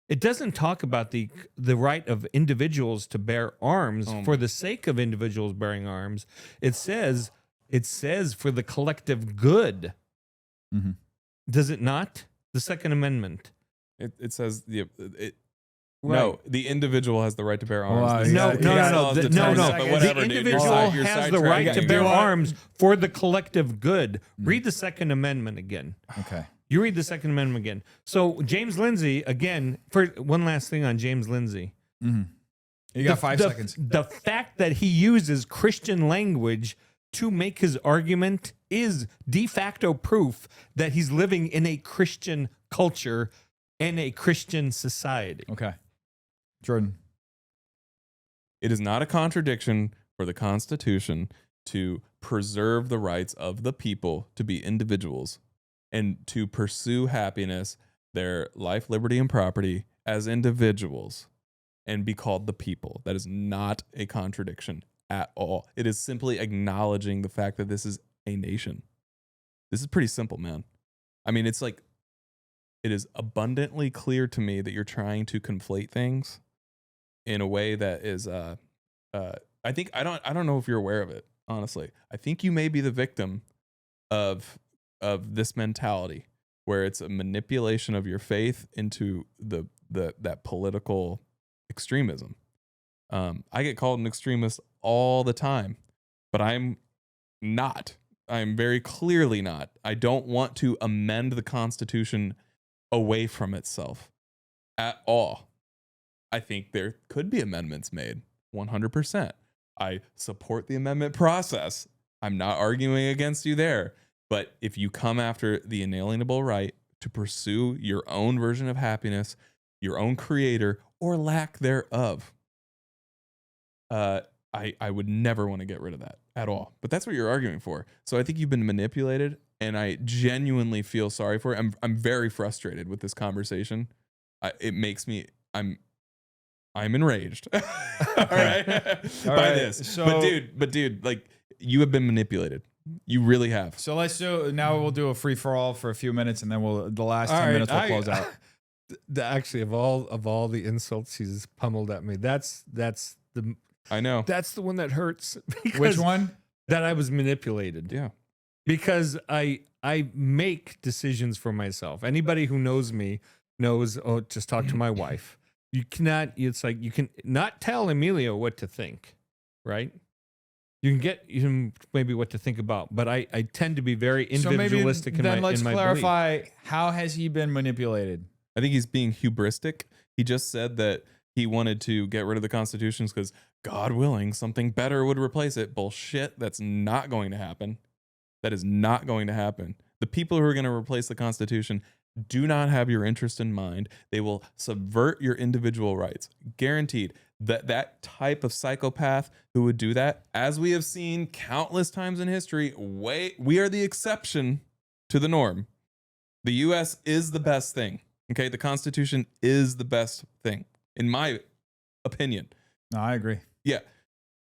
it doesn't talk about the right of individuals to bear arms for the sake of individuals bearing arms. It says for the collective good. Mm-hmm. Does it not? The Second Amendment. It says Right. No, the individual has the right to bear arms. No. But whatever, the dude. individual has the right to bear arms for the collective good. Read the Second Amendment again. Okay. You read the Second Amendment again. So James Lindsay, again, for one last thing on James Lindsay. Mm-hmm. You got 5 seconds. The fact that he uses Christian language to make his argument is de facto proof that he's living in a Christian culture and a Christian society. Okay. Jordan. It is not a contradiction for the Constitution to preserve the rights of the people to be individuals and to pursue happiness, their life, liberty, and property as individuals and be called the people. That is not a contradiction at all. It is simply acknowledging the fact that this is a nation. This is pretty simple, man. I mean, it's like, it is abundantly clear to me that you're trying to conflate things in a way that is, I don't know if you're aware of it, honestly. I think you may be the victim of this mentality where it's a manipulation of your faith into that political extremism. I get called an extremist all the time, but I'm not. I'm very clearly not. I don't want to amend the Constitution away from itself at all. I think there could be amendments made 100%. I support the amendment process. I'm not arguing against you there. But if you come after the inalienable right to pursue your own version of happiness, your own creator, or lack thereof, I would never want to get rid of that at all. But that's what you're arguing for. So I think you've been manipulated, and I genuinely feel sorry for it. I'm very frustrated with this conversation. It makes me I'm enraged. All right. By this. So, but dude, like, you have been manipulated. You really have. So let's do now. We'll do a free for all for a few minutes, and then the last 10 minutes we'll close out. Actually, of all the insults he's pummeled at me, that's the I know. that's the one that hurts. Which one? That I was manipulated. Yeah. Because I make decisions for myself. Anybody who knows me knows. Oh, just talk to my wife. You cannot. It's like you can not tell Emilio what to think, right? You can get him maybe what to think about, but I tend to be very individualistic so maybe in my let's belief. clarify, how has he been manipulated? I think he's being hubristic. He just said that he wanted to get rid of the constitutions because, God willing, something better would replace it. Bullshit. That's not going to happen. That is not going to happen. The people who are going to replace the Constitution do not have your interest in mind. They will subvert your individual rights. Guaranteed. That type of psychopath who would do that, as we have seen countless times in history, we are the exception to the norm. The U.S. is the best thing. Okay, the Constitution is the best thing, in my opinion. No, I agree. Yeah,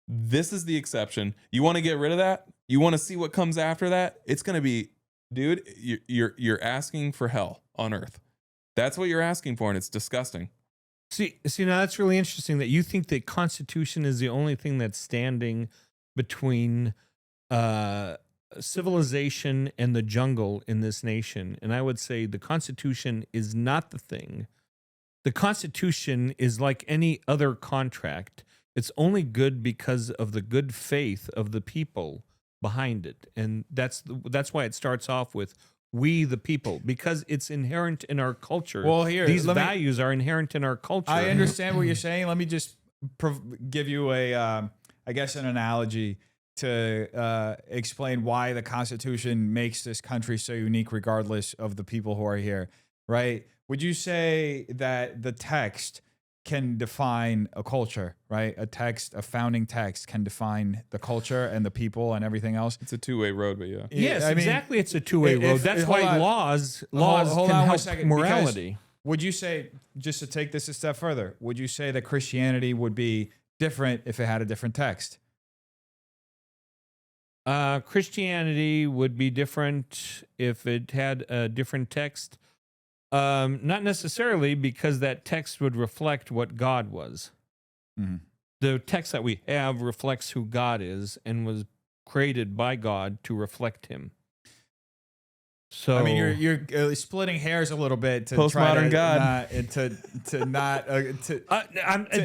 this is the exception. You want to get rid of that? You want to see what comes after that? It's going to be, dude, you're asking for hell on earth. That's what you're asking for, and it's disgusting. See, now that's really interesting that you think the Constitution is the only thing that's standing between civilization and the jungle in this nation. And I would say the Constitution is not the thing. The Constitution is like any other contract. It's only good because of the good faith of the people behind it. And that's why it starts off with we the people, because it's inherent in our culture. Well, here, these values are inherent in our culture. I understand what you're saying. Let me just give you I guess an analogy to explain why the Constitution makes this country so unique regardless of the people who are here, right? Would you say that the text can define a culture, right? A founding text can define the culture and the people and everything else. It's a two-way road, but yeah. Yes, I mean, exactly. It's a two-way road. That's why laws hold can on help 1 second, morality. Would you say, just to take this a step further, would you say that Christianity would be different if it had a different text? Christianity would be different if it had a different text. Not necessarily, because that text would reflect what God was. Mm-hmm. The text that we have reflects who God is and was created by God to reflect him. So I mean, you're splitting hairs a little bit to Postmodern try God.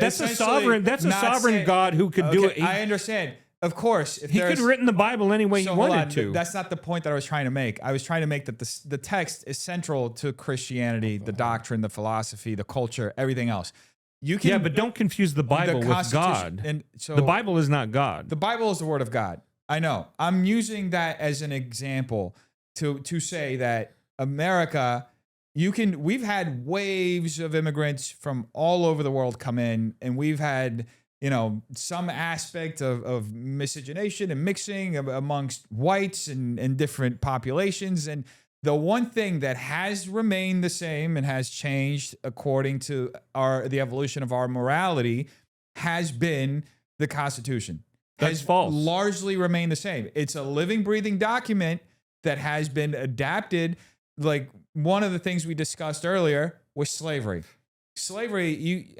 that's a sovereign. That's a sovereign God who could do it. I understand. Of course, if he could have written the Bible any way he wanted to. That's not the point that I was trying to make. I was trying to make that the text is central to Christianity, the doctrine, the philosophy, the culture, everything else. You can, yeah, but don't confuse the Bible with God. And so the Bible is not God. The Bible is the word of God. I know. I'm using that as an example to say that America, we've had waves of immigrants from all over the world come in, and we've had, some aspect of miscegenation and mixing amongst whites and different populations. And the one thing that has remained the same and has changed according to the evolution of our morality has been the Constitution. That's false. Largely remained the same. It's a living, breathing document that has been adapted. Like one of the things we discussed earlier was slavery. Slavery,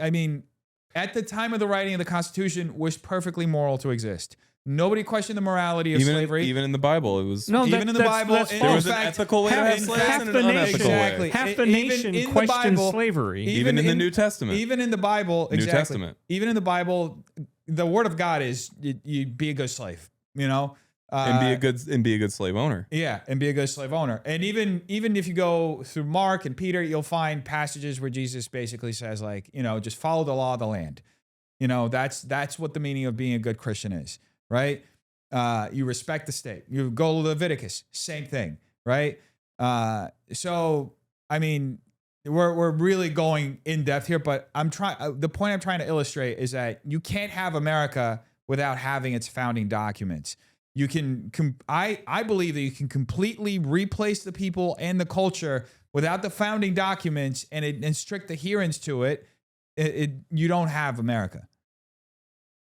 at the time of the writing of the Constitution, was perfectly moral to exist. Nobody questioned the morality of slavery. Even in the Bible, it was. No, even in the Bible, there was an ethical way to have slaves and an unethical way. Half the nation questioned slavery. Even in the New Testament. Even in the Bible, New Testament. Even in the Bible, the word of God is you be a good slave. And be a good slave owner. Yeah, and be a good slave owner. And even if you go through Mark and Peter, you'll find passages where Jesus basically says, just follow the law of the land. That's what the meaning of being a good Christian is, right? You respect the state. You go to Leviticus, same thing, right? So we're really going in depth here, but the point I'm trying to illustrate is that you can't have America without having its founding documents. You can, I believe that you can completely replace the people and the culture without the founding documents and strict adherence to it. You don't have America.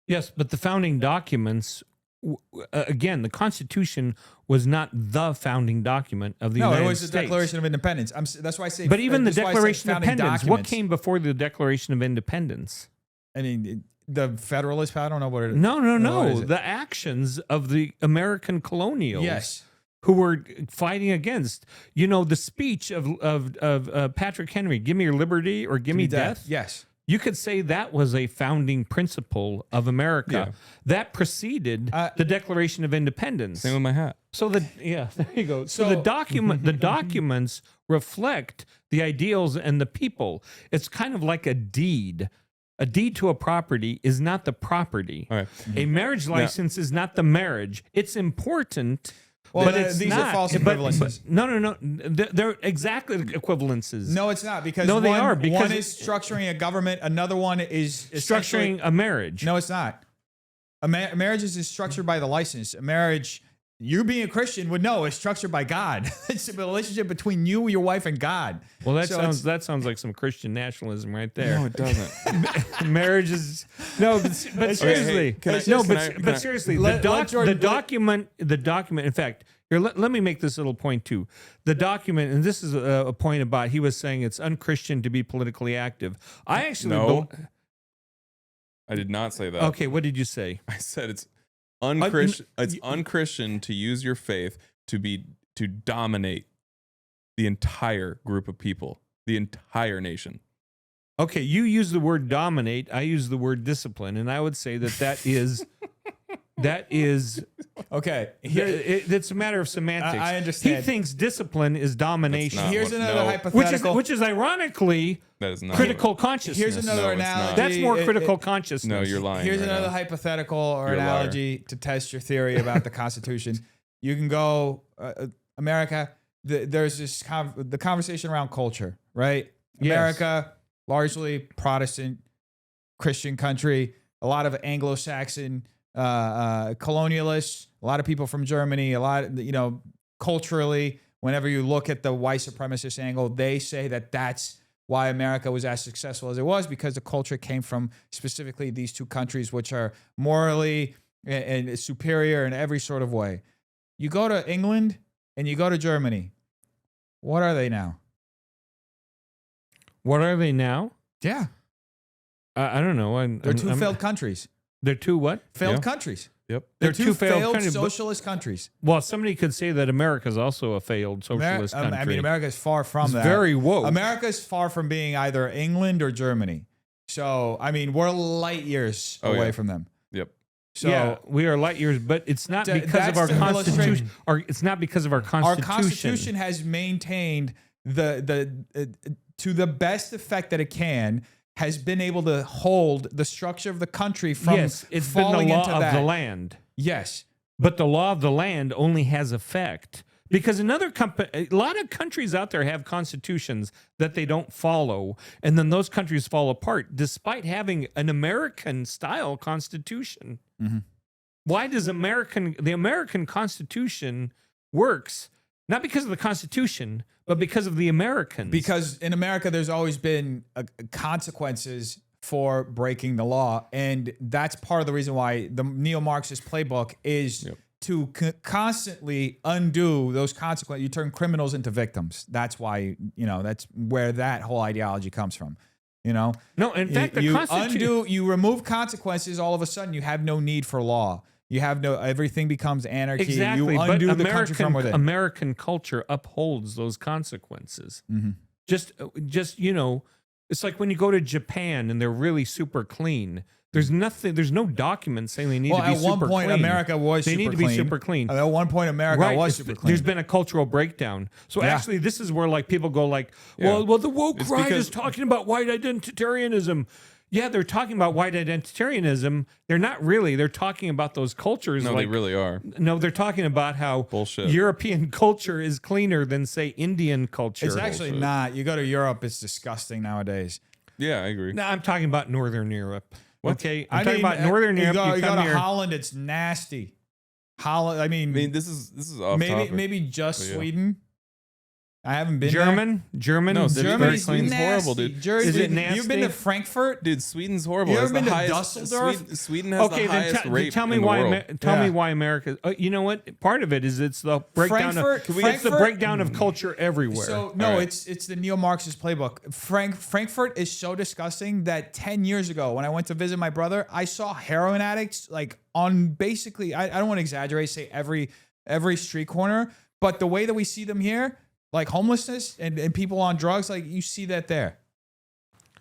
Yes, but the founding documents, again, the Constitution was not the founding document of the United States. No, it was the Declaration of Independence. That's why I say. But even the Declaration of Independence, what documents. came before the Declaration of Independence? I mean, the Federalist. I don't know what it is. No. The actions of the American colonials. Yes. Who were fighting against, the speech of Patrick Henry, give me your liberty or give me death. Yes. You could say that was a founding principle of America. Yeah. That preceded the Declaration of Independence. Same with my hat. So there you go. So the documents reflect the ideals and the people. It's kind of like a deed. A deed to a property is not the property. All right. A marriage license is not the marriage. It's important. Well, but it's these not. are false equivalences. No. They're exactly equivalences. No, it's not, because they are, because one is structuring a government, another one is structuring a marriage. No, it's not. A marriage is structured by the license. A marriage, you being a Christian would know, is structured by God. It's a relationship between you, your wife, and God. Well, that sounds like some Christian nationalism right there. No, it doesn't. Marriage is but seriously, seriously, the document. In fact, here let me make this little point too. The document, and this is a point about. He was saying it's unchristian to be politically active. I actually I did not say that. Okay, what did you say? I said it's unchristian. It's unchristian to use your faith to dominate the entire group of people, the entire nation. Okay, you use the word dominate. I use the word discipline, and I would say that is okay. It's a matter of semantics. I understand. He thinks discipline is domination. Here's another hypothetical, which is ironically that is not critical consciousness. Here's another analogy. That's more critical consciousness. No, you're lying. Here's right another now. hypothetical or analogy to test your theory about the Constitution. You can go, America. There's this the conversation around culture, right? Yes. America, largely Protestant Christian country. A lot of Anglo-Saxon colonialists. A lot of people from Germany. A lot, culturally. Whenever you look at the white supremacist angle, they say that that's why America was as successful as it was, because the culture came from specifically these two countries, which are morally and superior in every sort of way. You go to England and you go to Germany. What are they now? What are they now? Yeah. I don't know. They're two failed countries. They're two what? Failed countries. Yep. They're two failed countries, socialist countries. Well, somebody could say that America is also a failed socialist country. I mean, America is far from It's that. very woke. America is far from being either England or Germany. So, I mean, we're light years away from them. Yep. So, yeah, we are light years, but it's not because of our that's the Constitution. It's not because of our Constitution. Our Constitution has maintained the to the best effect that it can, has been able to hold the structure of the country from it's been the falling law into of that. the land. Yes. But the law of the land only has effect because a lot of countries out there have constitutions that they don't follow, and then those countries fall apart despite having an American-style constitution. Mm-hmm. Why does the American Constitution works? Not because of the Constitution, but because of the Americans. Because in America, there's always been consequences for breaking the law. And that's part of the reason why the neo-Marxist playbook is to constantly undo those consequences. You turn criminals into victims. That's why, that's where that whole ideology comes from. No, in fact, the Constitution... you remove consequences, all of a sudden you have no need for law. You have everything becomes anarchy. Exactly, you undo but the country from within. American culture upholds those consequences. Mm-hmm. Just it's like when you go to Japan and they're really super clean. There's no document saying they need to be super clean. At one point, America was super clean. They need to be super clean. At one point, America was super clean. There's been a cultural breakdown. So actually, this is where people go well, the woke right is talking about white identitarianism. Yeah, they're talking about white identitarianism. They're not really. They're talking about those cultures. No, like, they really are. No, they're talking about how Bullshit. European culture is cleaner than, say, Indian culture. It's actually not. You go to Europe, it's disgusting nowadays. Yeah, I agree. No, I'm talking about Northern Europe. What? Okay, I'm talking about Northern Europe. You go come to here. Holland, it's nasty. Holland. I mean, This is off topic. maybe just But yeah. Sweden. I haven't been there. German. No, Germany's Sweden's nasty. horrible, dude. Is it You've been nasty? to Frankfurt? Dude, Sweden's horrible. You It's ever been the to highest, Dusseldorf? Sweden has Okay, the highest then rate tell me in the why. world. Tell me Yeah. why America. You know what? Part of it is it's the breakdown. Frankfurt- It's the breakdown of culture everywhere. So no, All right. it's the neo-Marxist playbook. Frankfurt is so disgusting that 10 years ago, when I went to visit my brother, I saw heroin addicts like on basically. I don't want to exaggerate, say every street corner, but the way that we see them here, like homelessness and people on drugs, like you see that there.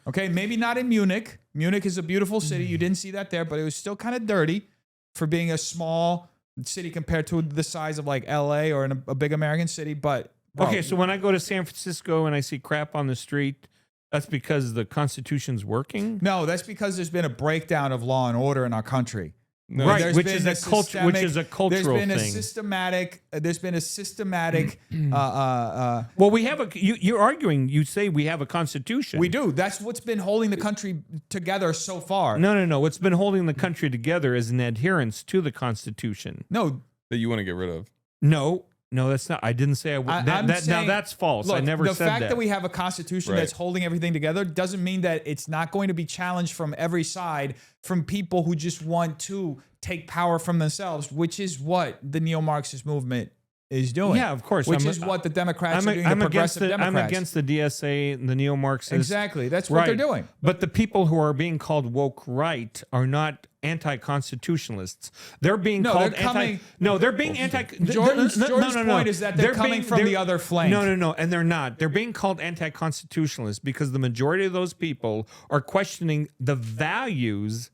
Okay, maybe not in Munich. Munich is a beautiful city. You didn't see that there, but it was still kind of dirty for being a small city compared to the size of like LA or in a big American city. But bro, okay, so when I go to San Francisco and I see crap on the street, that's because the Constitution's working. no, that's because there's been a breakdown of law and order in our country. No, Right, There's which been is a culture. Which is a cultural There's been thing. There's been a systematic. Well, we have a. You're arguing. You say we have a constitution. We do. That's what's been holding the country together so far. No. What's been holding the country together is an adherence to the Constitution. No, that you want to get rid of. No, that's not. I didn't say I would. I'm Now saying- that's false. I Look, never the said fact that. that we have a constitution Right. that's holding everything together doesn't mean that it's not going to be challenged from every side from people who just want to take power from themselves, which is what the neo-Marxist movement is doing. Yeah, of course. Which is what the Democrats are doing, the progressive I'm Democrats. against the DSA, the neo-Marxists. Exactly. That's what they're doing. But the people who are being called woke right are not anti-constitutionalists. They're being No, called they're coming- They're being anti. Jordan's point is that they're coming from the other flank. No, and they're not. They're being called anti-constitutionalists because the majority of those people are questioning the values,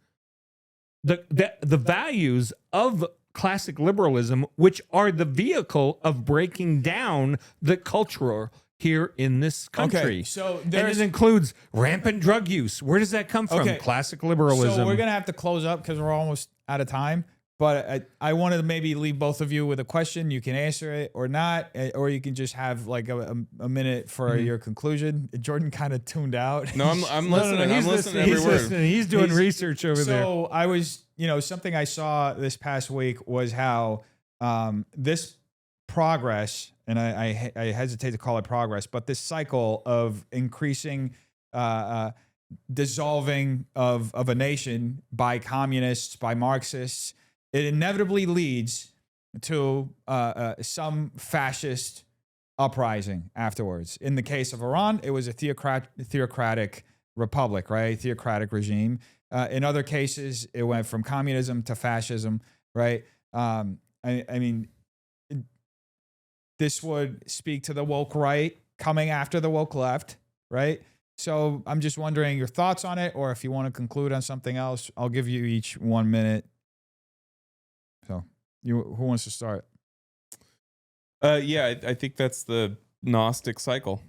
the values of classic liberalism, which are the vehicle of breaking down the culture here in this country. Okay, so and there's- it includes rampant drug use. Where does that come from? Okay, Classic liberalism. So we're going to have to close up because we're almost out of time. But I wanted to maybe leave both of you with a question. You can answer it or not, or you can just have like a minute for your conclusion. Jordan kind of tuned out. No, I'm listening. I'm listening to every He's word. listening. He's doing research over there. So I was, something I saw this past week was how this progress, and I hesitate to call it progress, but this cycle of increasing dissolving of a nation by communists, by Marxists, it inevitably leads to some fascist uprising afterwards. In the case of Iran, it was a theocratic republic, right? Theocratic regime. In other cases, it went from communism to fascism, right? I mean, this would speak to the woke right coming after the woke left, right? So I'm just wondering your thoughts on it, or if you want to conclude on something else, I'll give you each 1 minute. So who wants to start? Yeah, I think that's the Gnostic cycle.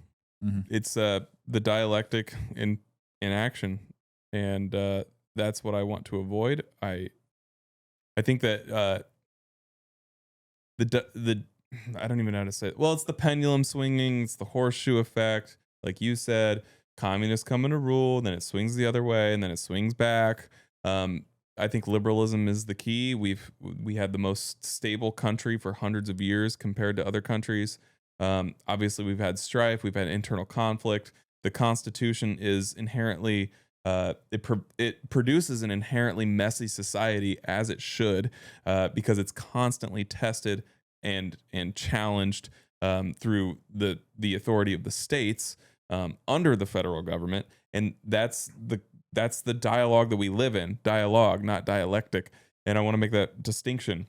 Mm-hmm. It's the dialectic in action, and that's what I want to avoid. I think that the I don't even know how to say it. Well, it's the pendulum swinging. It's the horseshoe effect, like you said. Communists come into rule, then it swings the other way, and then it swings back. I think liberalism is the key. We had the most stable country for hundreds of years compared to other countries. Obviously, we've had strife, we've had internal conflict. The Constitution is inherently it produces an inherently messy society, as it should, because it's constantly tested and challenged through the authority of the states under the federal government, and that's the dialogue that we live in. Dialogue, not dialectic. And I want to make that distinction,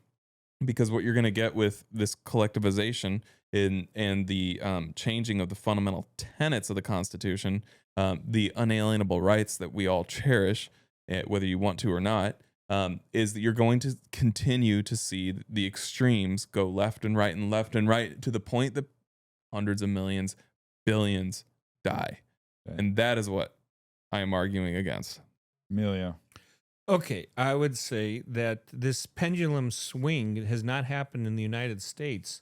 because what you're going to get with this collectivization and the changing of the fundamental tenets of the Constitution, the unalienable rights that we all cherish, whether you want to or not, is that you're going to continue to see the extremes go left and right to the point that hundreds of millions, billions die. Okay. And that is what I am arguing against. Emilio. Okay, I would say that this pendulum swing has not happened in the United States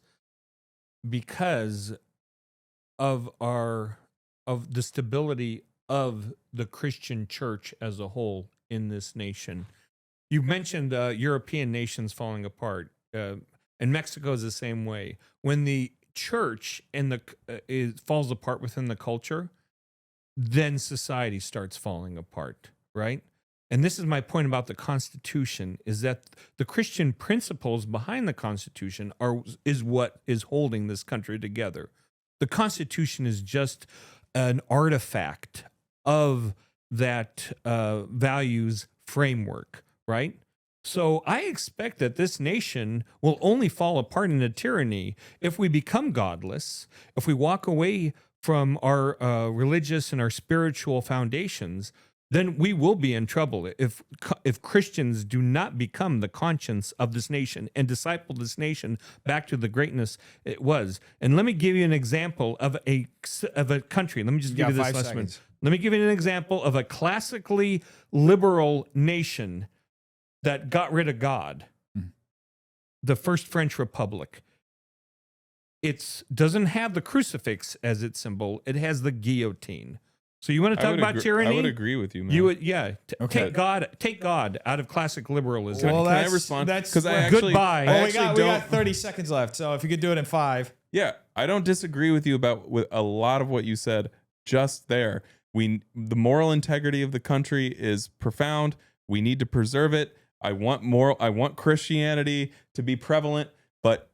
because of the stability of the Christian church as a whole in this nation. You mentioned European nations falling apart, and Mexico is the same way. When the church and falls apart within the culture, then society starts falling apart, right? And this is my point about the Constitution, is that the Christian principles behind the Constitution is what is holding this country together. The Constitution is just an artifact of that values framework, right? So I expect that this nation will only fall apart into tyranny if we become godless, if we walk away from our religious and our spiritual foundations. Then we will be in trouble if Christians do not become the conscience of this nation and disciple this nation back to the greatness it was. And let me give you an example of a country. Let me just give you this last one. Let me give you an example of a classically liberal nation that got rid of God. The First French Republic. It doesn't have the crucifix as its symbol. It has the guillotine. So you want to talk about tyranny? I would agree with you, man. You would, yeah. Okay. Take God out of classic liberalism. Well, Can I respond? Because I actually, goodbye. I we actually got 30 seconds left. So if you could do it in 5. Yeah, I don't disagree with you with a lot of what you said just there. The moral integrity of the country is profound. We need to preserve it. I want Christianity to be prevalent, but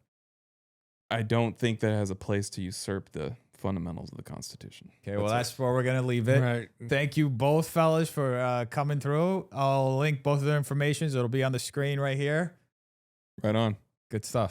I don't think that has a place to usurp the fundamentals of the Constitution. Okay, well, that's where we're going to leave it. Right. Thank you both, fellas, for coming through. I'll link both of their information. It'll be on the screen right here. Right on. Good stuff.